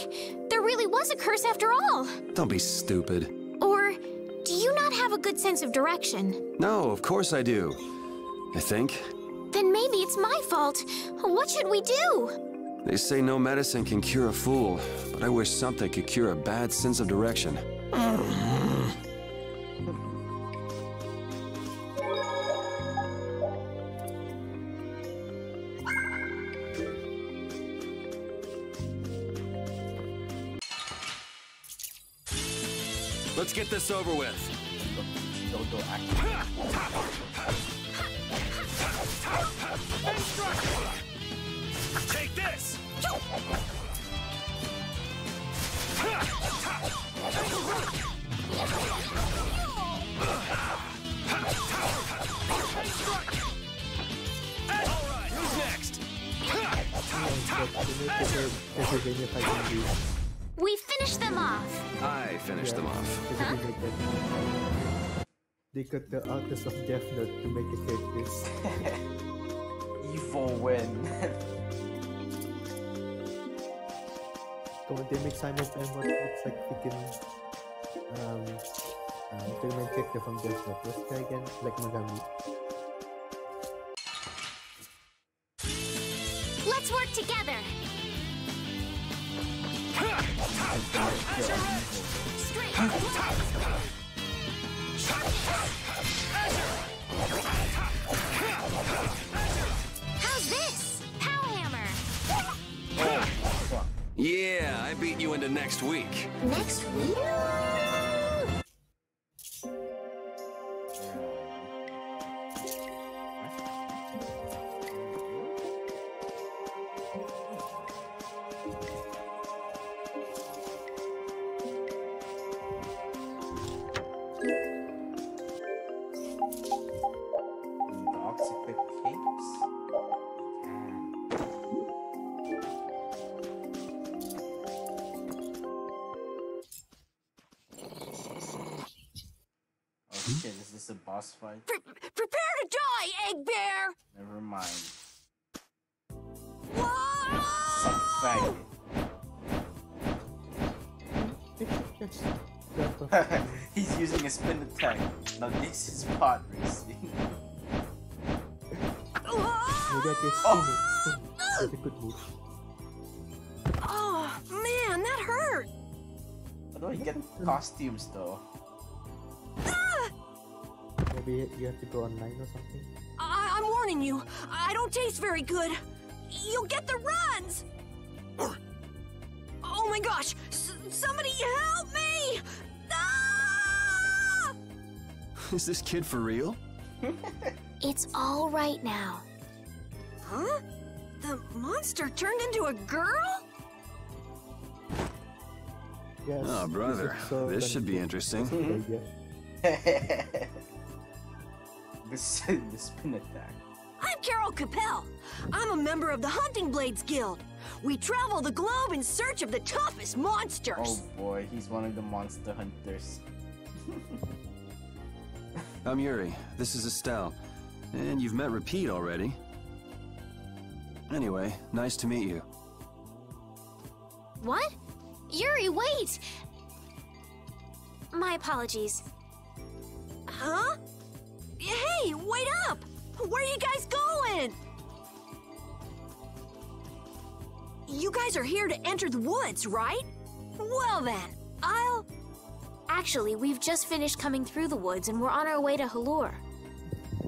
There really was a curse after all. Don't be stupid. Or do you not have a good sense of direction? No, of course I do. I think. Then maybe it's my fault. What should we do? They say no medicine can cure a fool, but I wish something could cure a bad sense of direction. Let's get this over with. Take this! Alright, who's next? We finished them off. I finished them off. Huh? They cut the artist of Death Note to make the characters. Evil win. So when they make Simon's and what looks like he can the main character from Death Note. What's that again? Like Megami. Let's work together. Straight. How's this? Power hammer. Yeah, I beat you into next week. Next week? A boss fight? Prepare to die, Egg Bear! Never mind. Whoa! Some faggot. He's using a spin attack. Now this is pod racing. Maybe I can spin it. That's a good move. Oh, man, that hurt! How do I get costumes though? Maybe you have to go online or something. I'm warning you, I don't taste very good. You'll get the runs! Oh my gosh! Somebody help me! Ah! Is this kid for real? It's all right now. Huh? The monster turned into a girl? Yes, Oh, brother. This should be interesting. The spin attack. I'm Carol Capel. I'm a member of the Hunting Blades Guild. We travel the globe in search of the toughest monsters. Oh boy, he's one of the monster hunters. I'm Yuri. This is Estelle. And you've met Repeat already. Anyway, nice to meet you. What? Yuri, wait! My apologies. Huh? Hey, wait up! Where are you guys going? You guys are here to enter the woods, right? Well then, Actually, we've just finished coming through the woods and we're on our way to Halur.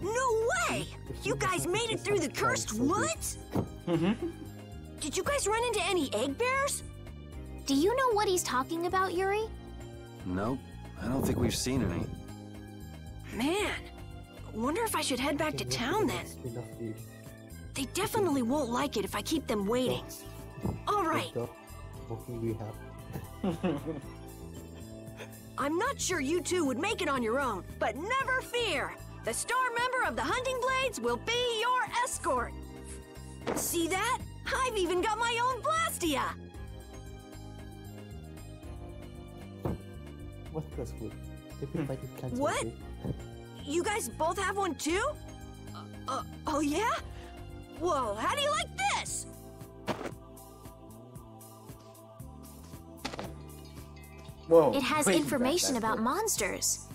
No way! You guys made it through the cursed woods? Did you guys run into any egg bears? Do you know what he's talking about, Yuri? Nope. I don't think we've seen any. Man, wonder if I should head back to town then. They definitely won't like it if I keep them waiting. All right. I'm not sure you two would make it on your own, but never fear. The star member of the Hunting Blades will be your escort. See that? I've even got my own Blastia. What plus wood? What? You guys both have one too? Oh yeah? Whoa, how do you like this? Whoa. It has wait, information that's about good. monsters.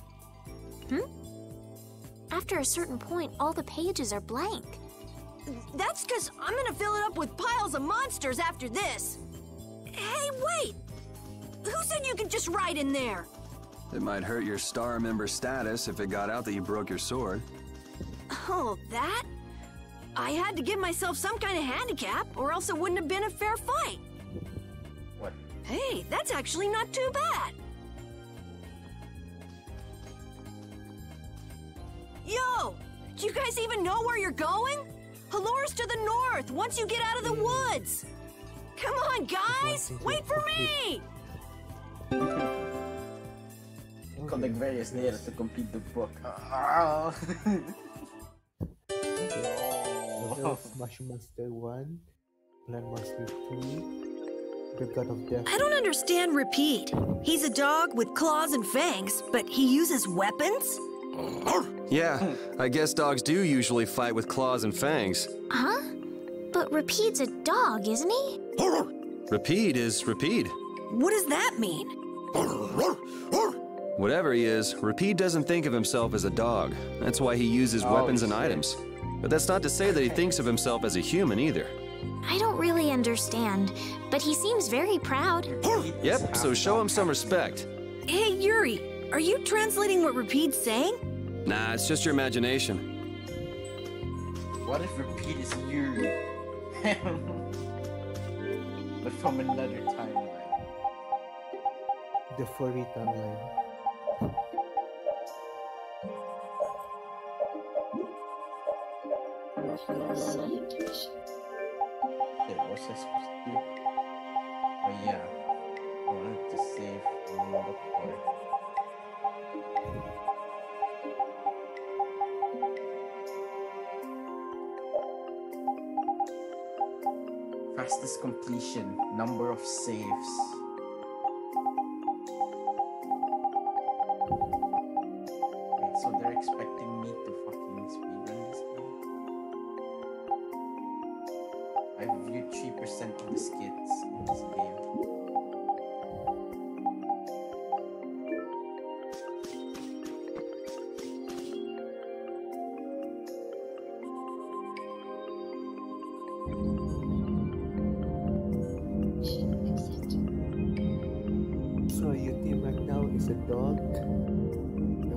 After a certain point, all the pages are blank. That's because I'm gonna fill it up with piles of monsters after this. Hey, wait! Who said you could just write in there? It might hurt your star member status if it got out that you broke your sword. Oh, that? I had to give myself some kind of handicap, or else it wouldn't have been a fair fight. What? Hey, that's actually not too bad. Yo! Do you guys even know where you're going? Halur's to the north, once you get out of the woods! Come on, guys! Wait for me! Collect various data to complete the book. Smash Monster 1, Plan Monster 2, The God of Death. I don't understand Repeat. He's a dog with claws and fangs, but he uses weapons? Yeah, I guess dogs do usually fight with claws and fangs. Huh? But Repeat's a dog, isn't he? Repeat is Repeat. What does that mean? Whatever he is, Repeat doesn't think of himself as a dog. That's why he uses weapons and items. But that's not to say that he thinks of himself as a human either. I don't really understand, but he seems very proud. Yep, so show him some respect. Hey, Yuri, are you translating what Repeat's saying? Nah, it's just your imagination. What if Repeat is Yuri? But from another timeline. The furry timeline. Shit, what's I supposed to do? Oh yeah. I wanted to save the part. Fastest completion, number of saves. Wait, so they're expecting me to fucking speedrun this game? I've viewed 3% of the skits in this game. So your team right now is a dog, a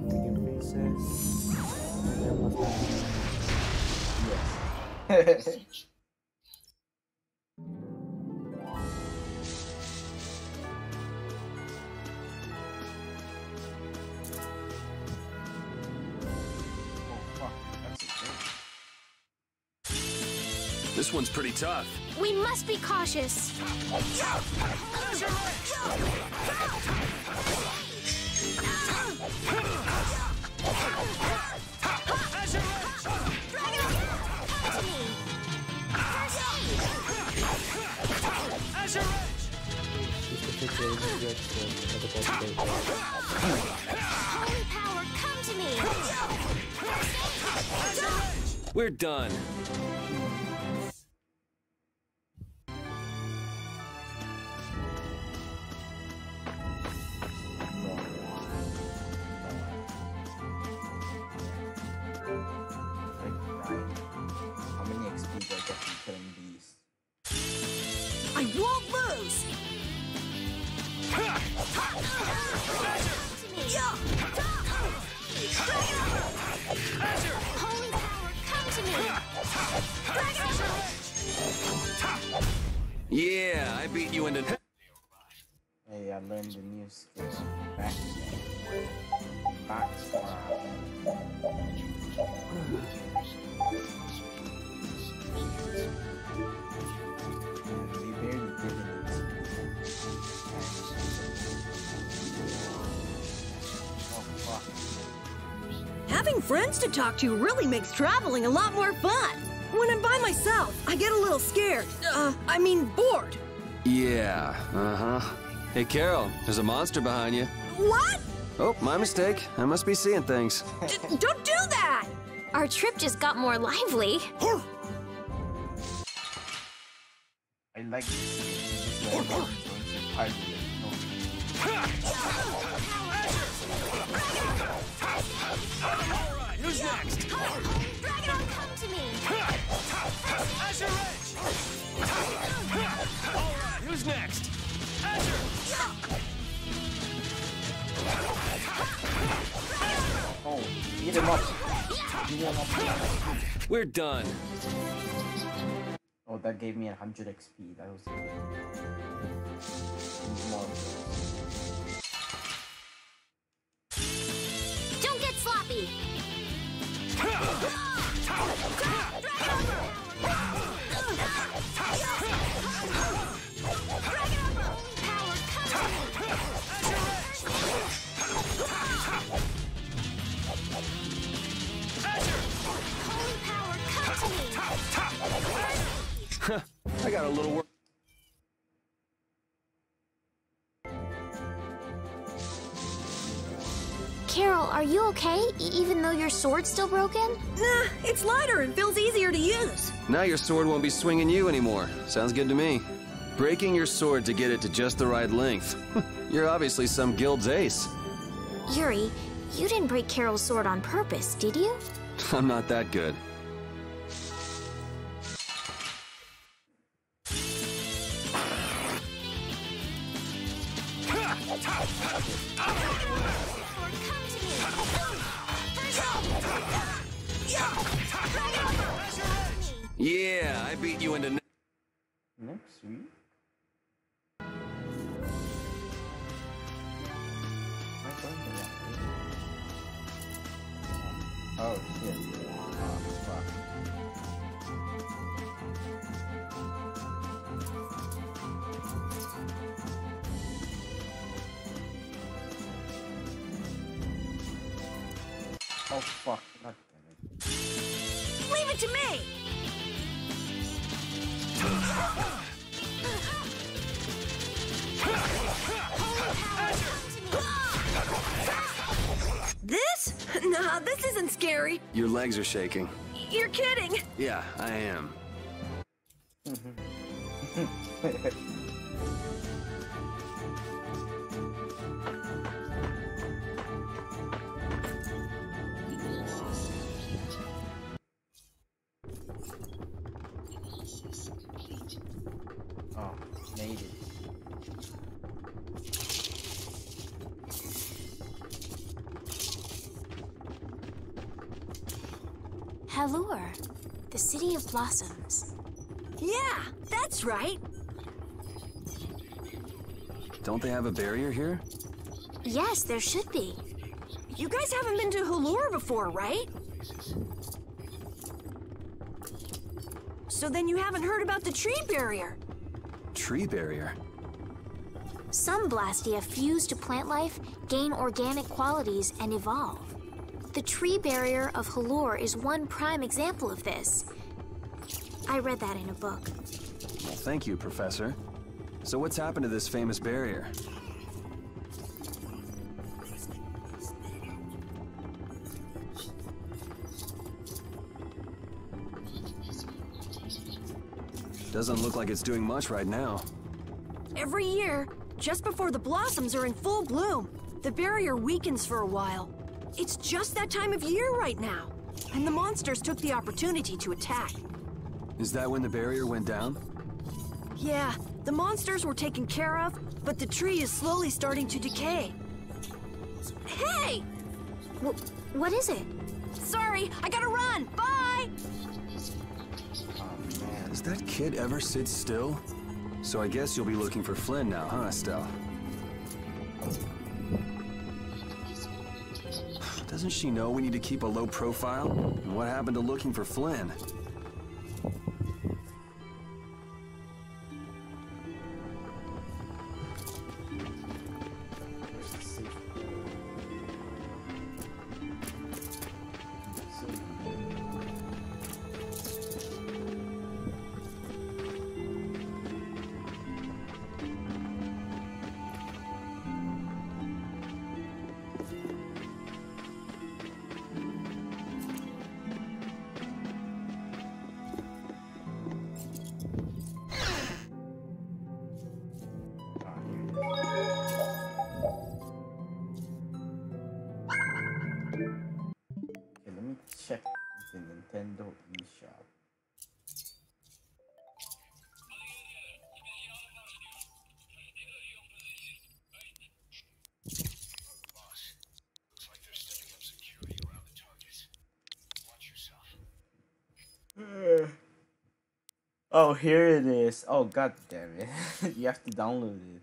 freaking princess, and a mustache. Yes. This one's pretty tough. We must be cautious. Holy power, come to me! We're done. How many XP do I get from killing these? I won't lose! Holy power, come to me! Yeah, I beat you into... Hey, I learned a new skill. Back we barely did it. Oh fuck. Having friends to talk to really makes traveling a lot more fun. When I'm by myself, I get a little scared. I mean bored. Yeah, uh-huh. Hey, Carol, there's a monster behind you. What? Oh, my mistake. I must be seeing things. Don't do that! Our trip just got more lively. I like this game. Alright, who's next? Dragon, come to me! Azure Edge! Alright, who's next? Azure! Oh, eat him up. We're done. Oh, that gave me 100 XP. That was good. More. Don't get sloppy! I got a little work. Carol, are you okay? Even though your sword's still broken? Nah, it's lighter and feels easier to use. Now your sword won't be swinging you anymore. Sounds good to me. Breaking your sword to get it to just the right length. You're obviously some guild's ace. Yuri, you didn't break Carol's sword on purpose, did you? I'm not that good. Yeah, I beat you into... Next week? Oh shit. Oh fuck. Oh fuck. God damn it. Leave it to me! This? Nah, this isn't scary. Your legs are shaking. You're kidding. Yeah, I am. Oh, made it. Halure, the city of blossoms. Yeah, that's right. Don't they have a barrier here? Yes, there should be. You guys haven't been to Halure before, right? So then you haven't heard about the tree barrier? Tree barrier? Some Blastia fuse to plant life, gain organic qualities, and evolve. The tree barrier of Halure is one prime example of this. I read that in a book. Well, thank you, Professor. So what's happened to this famous barrier? Doesn't look like it's doing much right now. Every year, just before the blossoms are in full bloom, the barrier weakens for a while. It's just that time of year right now, and the monsters took the opportunity to attack. Is that when the barrier went down? Yeah, the monsters were taken care of, but the tree is slowly starting to decay. Hey! What is it? Sorry, I gotta run! Bye! Does that kid ever sit still? So I guess you'll be looking for Flynn now, huh, Estelle? Doesn't she know we need to keep a low profile? And what happened to looking for Flynn? Check the Nintendo eShop. Oh, here it is. Oh, god damn it. You have to download it.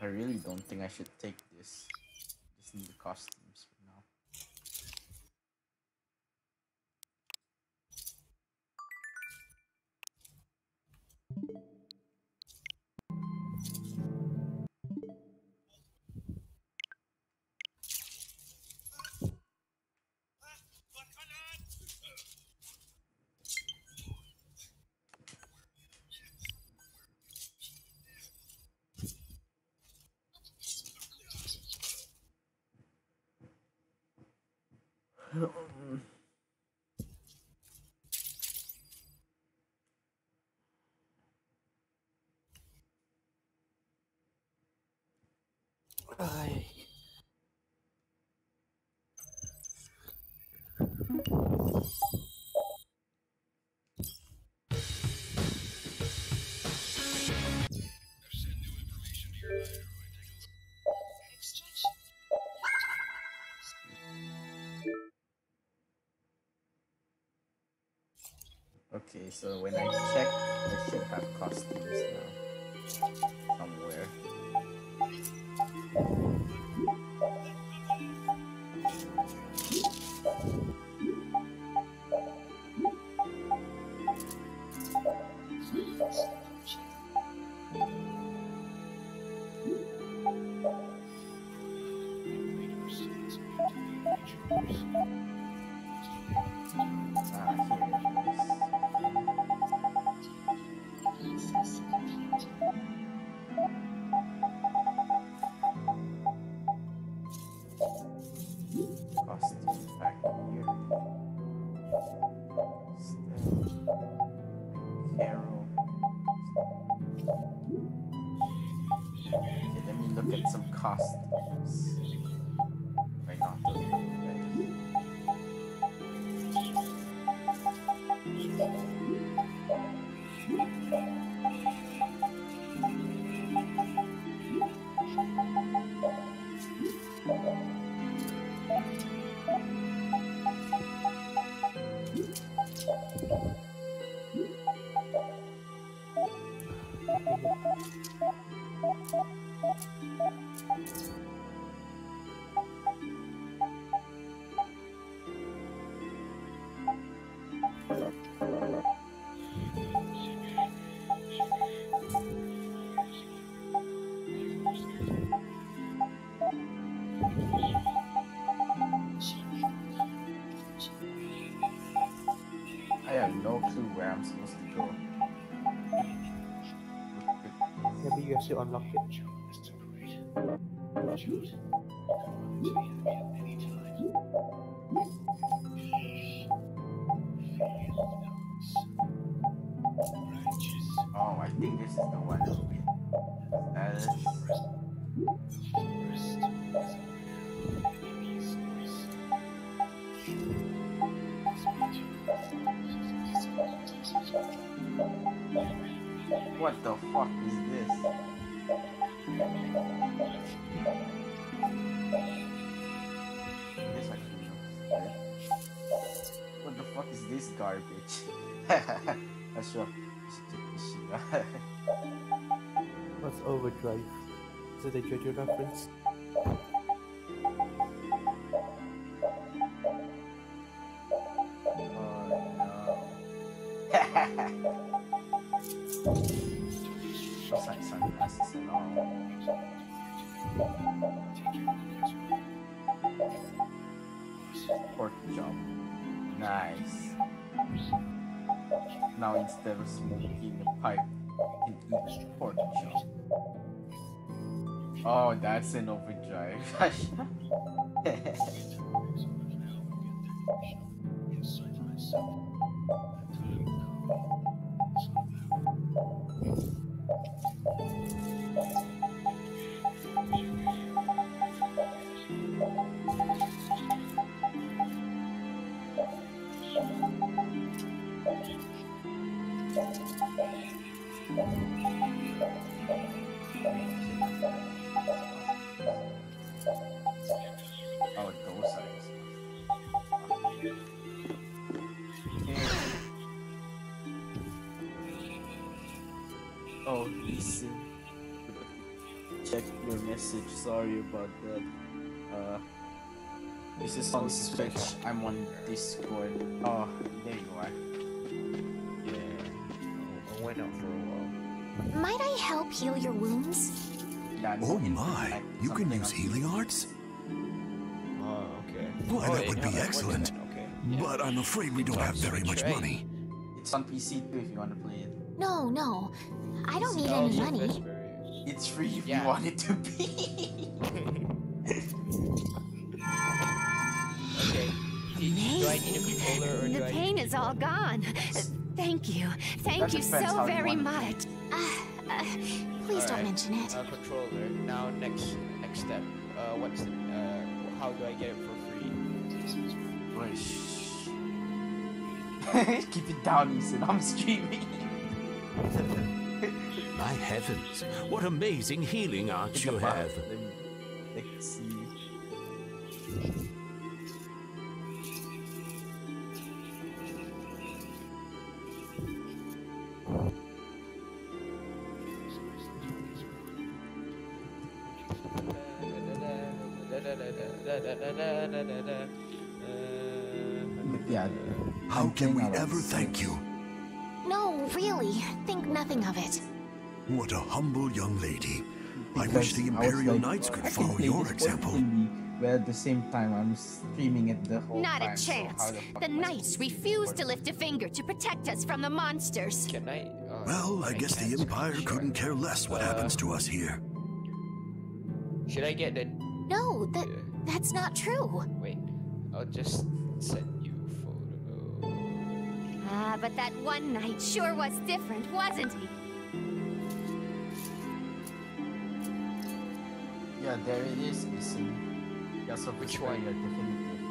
I really don't think I should take this. Just need the costumes for now. Okay, so when I check, I should have costumes now. Somewhere. Costumes. Right now, have no clue where I'm supposed to go. Maybe you have to unlock it. Oh, I think this is the one with status. What the fuck is this? This actually looks good. What the fuck is this garbage? That's sure. What's Overdrive? Is it a JoJo reference? Looks like sunglasses and all. Pork chop. Nice. Now instead of smoking a pipe, you can eat pork chop. Oh, that's an overdrive. Oh, those sides. Oh, listen. Check your message. Sorry about that. This is on Switch. I'm on Discord. Oh, there you are. Yeah. I went out for a while. Might I help heal your wounds? Oh my, you can use healing arts? Oh, okay. Why, that would be excellent. Okay. But I'm afraid we don't have very much money. It's on PC too if you want to play it. No, no. I don't need any money. It's free if you want it to be. Okay. Do I need a controller or The do I pain need is all gone. Thank you. Thank you so very much. Please don't mention it. Controller. Now next step. What's the how do I get it for free? Keep it down, Ethan. I'm streaming. My heavens, what amazing healing arts you have. Let's see. How can we ever thank you? No, really. Think nothing of it. What a humble young lady. I wish the Imperial Knights could follow your example. But at the same time, I'm streaming it the whole Not time. a chance. So The Knights refuse to lift a finger to protect us from the monsters. Can I? Well, I guess the Empire couldn't care less what happens to us here. Should I get the? No, that's not true. Wait, I'll just send you a photo. Ah, but that one knight sure was different, wasn't he? Yeah, there it is. Listen. That's a Which one? Definitive.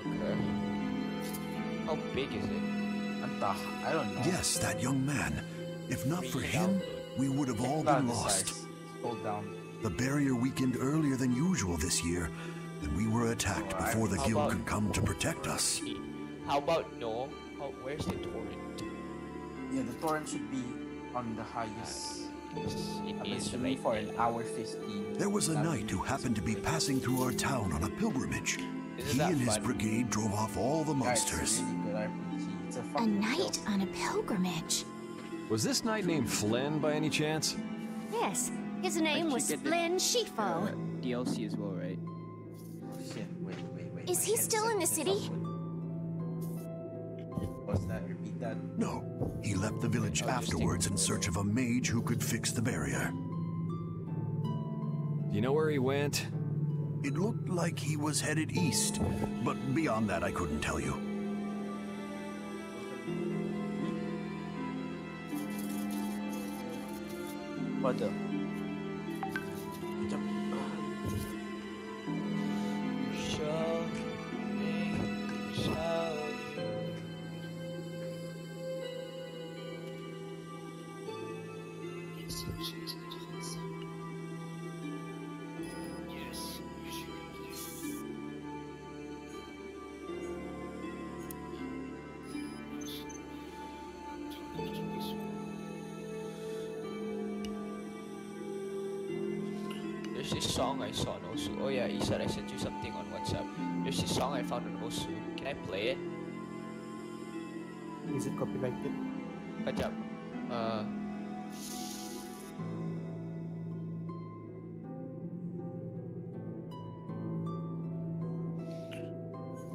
Okay. How big is it? I don't know. Yes, that young man. If not for him, we would have all been lost. Scroll down. The barrier weakened earlier than usual this year, and we were attacked before the guild could come to protect us. How about no? Where's the torrent? Yeah, the torrent should be on the highest. I've been is streaming for an hour 15. There was a knight who happened to be passing through our town on a pilgrimage. Isn't He that and his fun? brigade drove off all the monsters. A knight on a pilgrimage. Was this knight named Flynn by any chance? Yes, his name was Flynn Shifo. DLC as well, right? Shit, wait. Is he still in the city? was that? Repeat that. No, he left the village afterwards in search of a mage who could fix the barrier. You know where he went? It looked like he was headed east, but beyond that I couldn't tell you. What the? There's this song I saw on Osu. Oh yeah, he said I sent you something on WhatsApp. There's this song I found on Osu. Can I play it? Is it copyrighted? Kajap.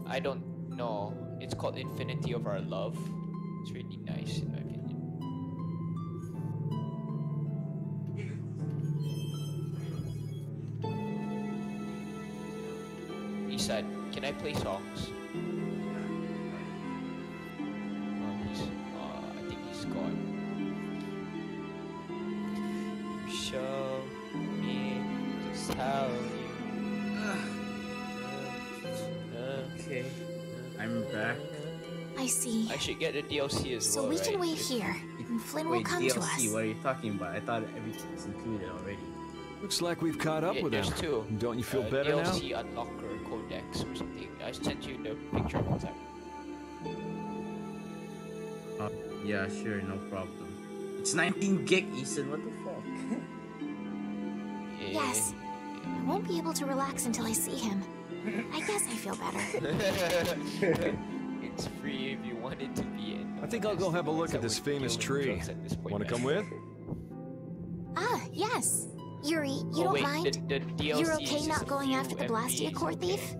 I don't know. It's called Infinity of Our Love. It's really nice in my opinion. He said, can I play songs? I think he's gone. Show me just how you... Okay, I'm back. I see. I should get the DLC as So well, we can right? wait here, and Flynn will Wait, come DLC, to us. what are you talking about? I thought everything was included already. Looks like we've caught up with him. There's two. Don't you feel better now? DLC Unlocker Codex or something. I sent you the picture of WhatsApp. Yeah, sure, no problem. It's 19 gig, Ethan. What the fuck? Yes. I won't be able to relax until I see him. I guess I feel better. It's free if you want it to be in. I think I'll go have a look at this famous tree. Want to come with? Ah, yes. Yuri, you don't mind? The DLC You're okay is not a going few after the Blastia MPs, core okay? thief?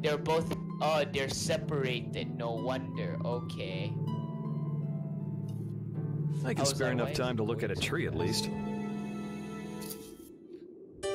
They're both... Oh, they're separated. No wonder. Okay. I can spare enough time to look at a tree at least. Yeah,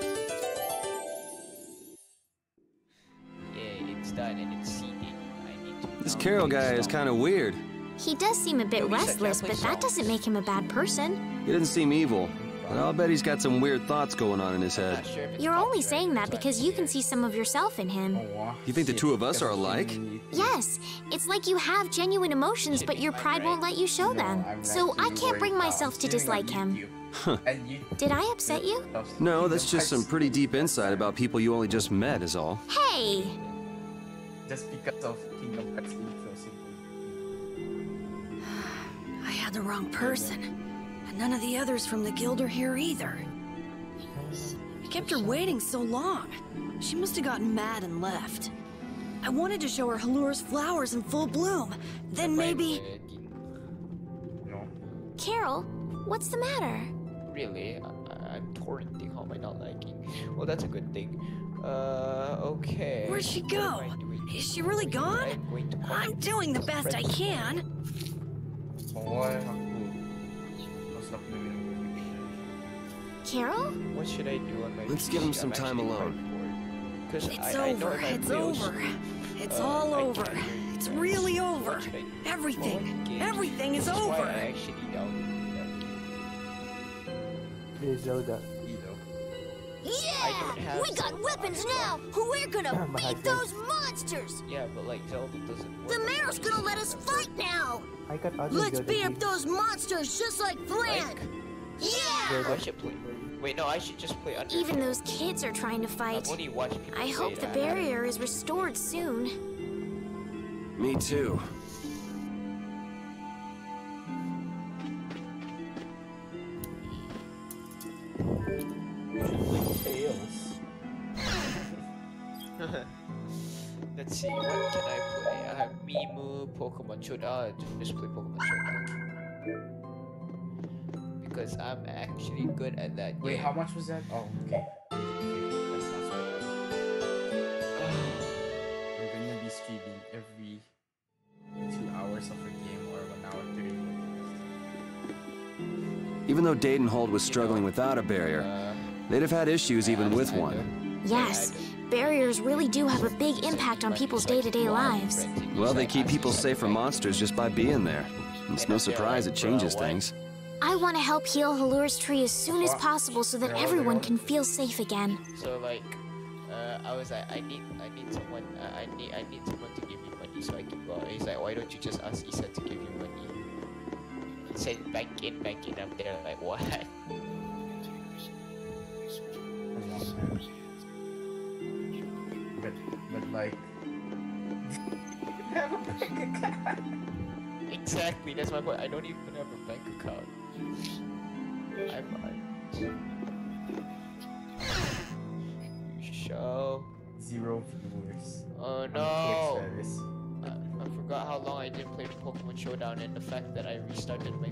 it's done and it's seeding. I need to... This Carol guy is kind of weird. He does seem a bit restless, but that doesn't make him a bad person. He doesn't seem evil, but I'll bet he's got some weird thoughts going on in his head. You're only saying that because you can see some of yourself in him. You think the two of us are alike? Yes, it's like you have genuine emotions, but your pride won't let you show them. So I can't bring myself to dislike him. Huh. Did I upset you? No, that's just some pretty deep insight about people you only just met is all. Hey! Just because of Kingdom Hearts intro. I had the wrong person. And none of the others from the guild are here either. I kept her waiting so long. She must have gotten mad and left. I wanted to show her Halur's flowers in full bloom. Then maybe... Carol, what's the matter? Really? I'm torrenting. How am I not liking? Well, that's a good thing. Okay. Where'd she go? Is she really gone? I'm doing the best I can. Carol? What should I do on my... Let's give him some time alone. It's over. It's over. It's all over. It's really over. Everything. Everything is over. Hey, Zelda. Yeah! We got weapons now! We're gonna beat those monsters! Yeah, but like Zelda doesn't work. The mayor's gonna let us fight now! I got other Let's Zelda beat up games. those monsters just like Flynn! Yeah! I should play. Wait, no, I should just play Under. Even those kids are trying to fight. I've only watched people I say hope the that. barrier is restored soon. Me too. Let's see, what can I play? I have Mimu, Pokemon Showdown. Just play Pokemon Showdown. Because I'm actually good at that game. Wait, how much was that? Oh, okay. That's not so bad. I'm gonna be streaming every 2 hours. Even though Daytonhold was struggling without a barrier, they'd have had issues even with one. Yes, barriers really do have a big impact on people's day-to-day lives. Well, they keep people safe from monsters just by being there. It's no surprise it changes things. I want to help heal Halur's tree as soon as possible so that everyone can feel safe again. So like, I was like, I need someone, I need someone to give me money so I can go. He's like, why don't you just ask Isa to give you money? He said, bank in. I'm there like, what? But like, have a bank account. Exactly, that's my point. I don't even have a bank account. Show. 0 viewers. Oh no! I forgot how long I didn't play the Pokemon Showdown, and the fact that I restarted my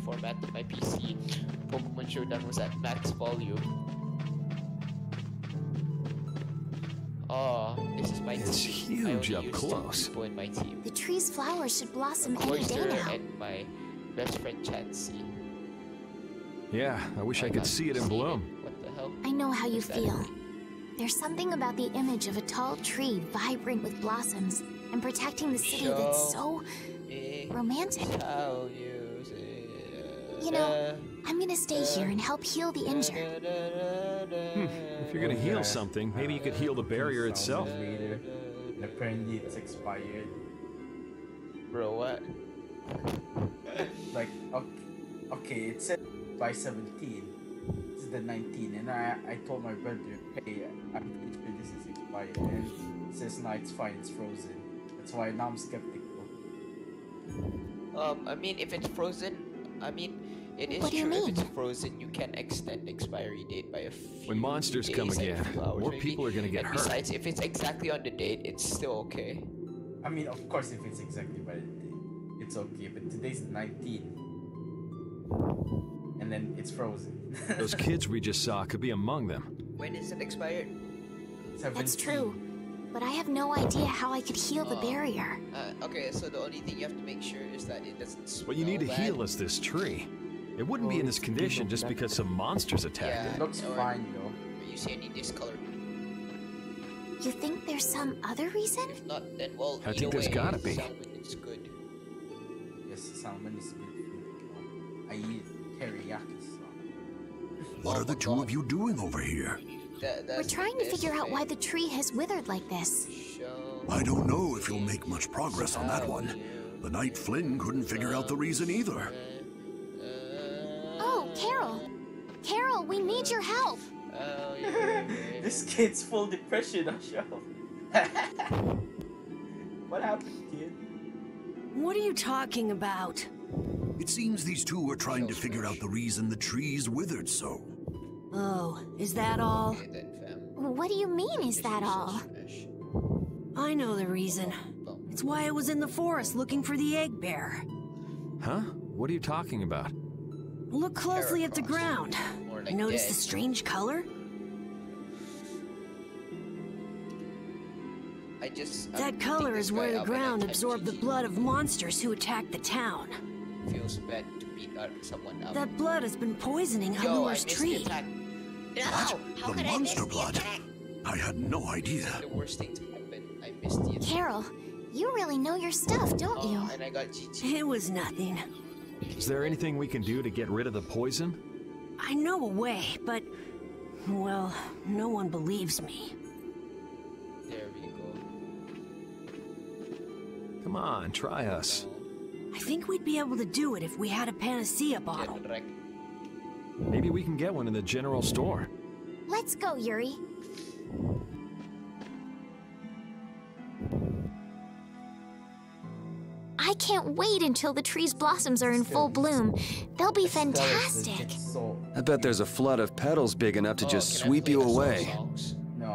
reformatted my PC. Pokemon Showdown was at max volume. Oh, this is my team. It's huge up close. People in my team. The tree's flowers should blossom any day now. And my best friend Chansey. Yeah, I wish I could see it in bloom. What the hell? I know how you feel. There's something about the image of a tall tree vibrant with blossoms and protecting the city that's so romantic. You know, I'm gonna stay here and help heal the injured. If you're gonna heal something, maybe you could heal the barrier itself. Later, and apparently it's expired. Bro, what? Like, okay, it said by 17. This is the 19, and I told my brother, hey, I'm pretty sure this is expired, and it says no, it's fine, it's frozen. That's why now I'm skeptical. I mean, if it's frozen, it is true. If it's frozen, you can extend the expiry date by a few When monsters days, come like again, more people are gonna get hurt. Besides, if it's exactly on the date, it's still okay. I mean, of course, if it's exactly by the date, it's okay. But today's 19, and then it's frozen. Those kids we just saw could be among them. When is it expired? 17. That's true, but I have no idea how I could heal the barrier. Okay, so the only thing you have to make sure is that it doesn't smell What you need to bad. heal is this tree. It wouldn't be in this condition just because some monsters attacked It it. looks fine though. You see any discolor? You think there's some other reason? If not, then well, I think there's gotta be. Salmon is good. Yes, salmon is good food. I eat teriyaki salmon. What are the two of you doing over here? We're trying to figure out why the tree has withered like this. I don't know if you'll make much progress on that one. The night Flynn couldn't figure out the reason either. Oh, Carol! Carol, we need your help! Oh, yeah. This kid's full depression, Asha. What happened, kid? What are you talking about? It seems these two are trying to figure out the reason the trees withered so. Oh, is that all? What do you mean, is that all? I know the reason. It's why I was in the forest looking for the egg bear. Huh? What are you talking about? Look closely at the ground. Like Notice dead. the strange color? That color is where the ground absorbed the blood of monsters who attacked the town. Feels bad to beat someone up. That blood has been poisoning Halur's tree. What? The monster blood? I had no idea. The worst thing to happen. I missed the Carol, you really know your stuff, don't you? And I got GG. It was nothing. Is there anything we can do to get rid of the poison? I know a way, but... well, no one believes me. There we go. Come on, try us. I think we'd be able to do it if we had a panacea bottle. Maybe we can get one in the general store. Let's go, Yuri. I can't wait until the tree's blossoms are in full bloom. They'll be fantastic. I bet there's a flood of petals big enough to just sweep you away.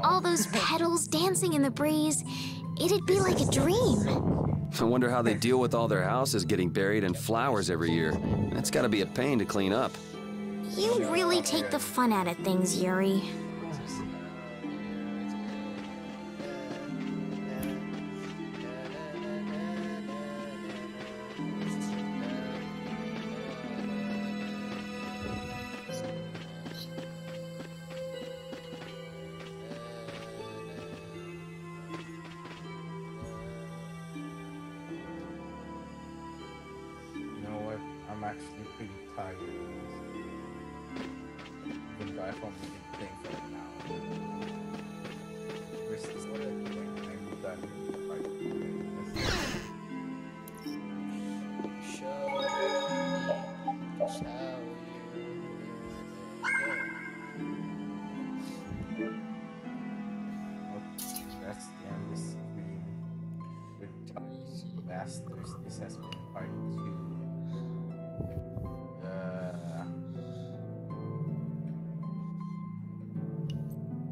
All those petals dancing in the breeze. It'd be like a dream. I wonder how they deal with all their houses getting buried in flowers every year. That's gotta be a pain to clean up. You really take the fun out of things, Yuri. actually pretty tired. Even though I've only been playing for an hour. Where's this other thing? I'm done with the part. Show me just how That's the end of the screen with Masters. This has been part 2.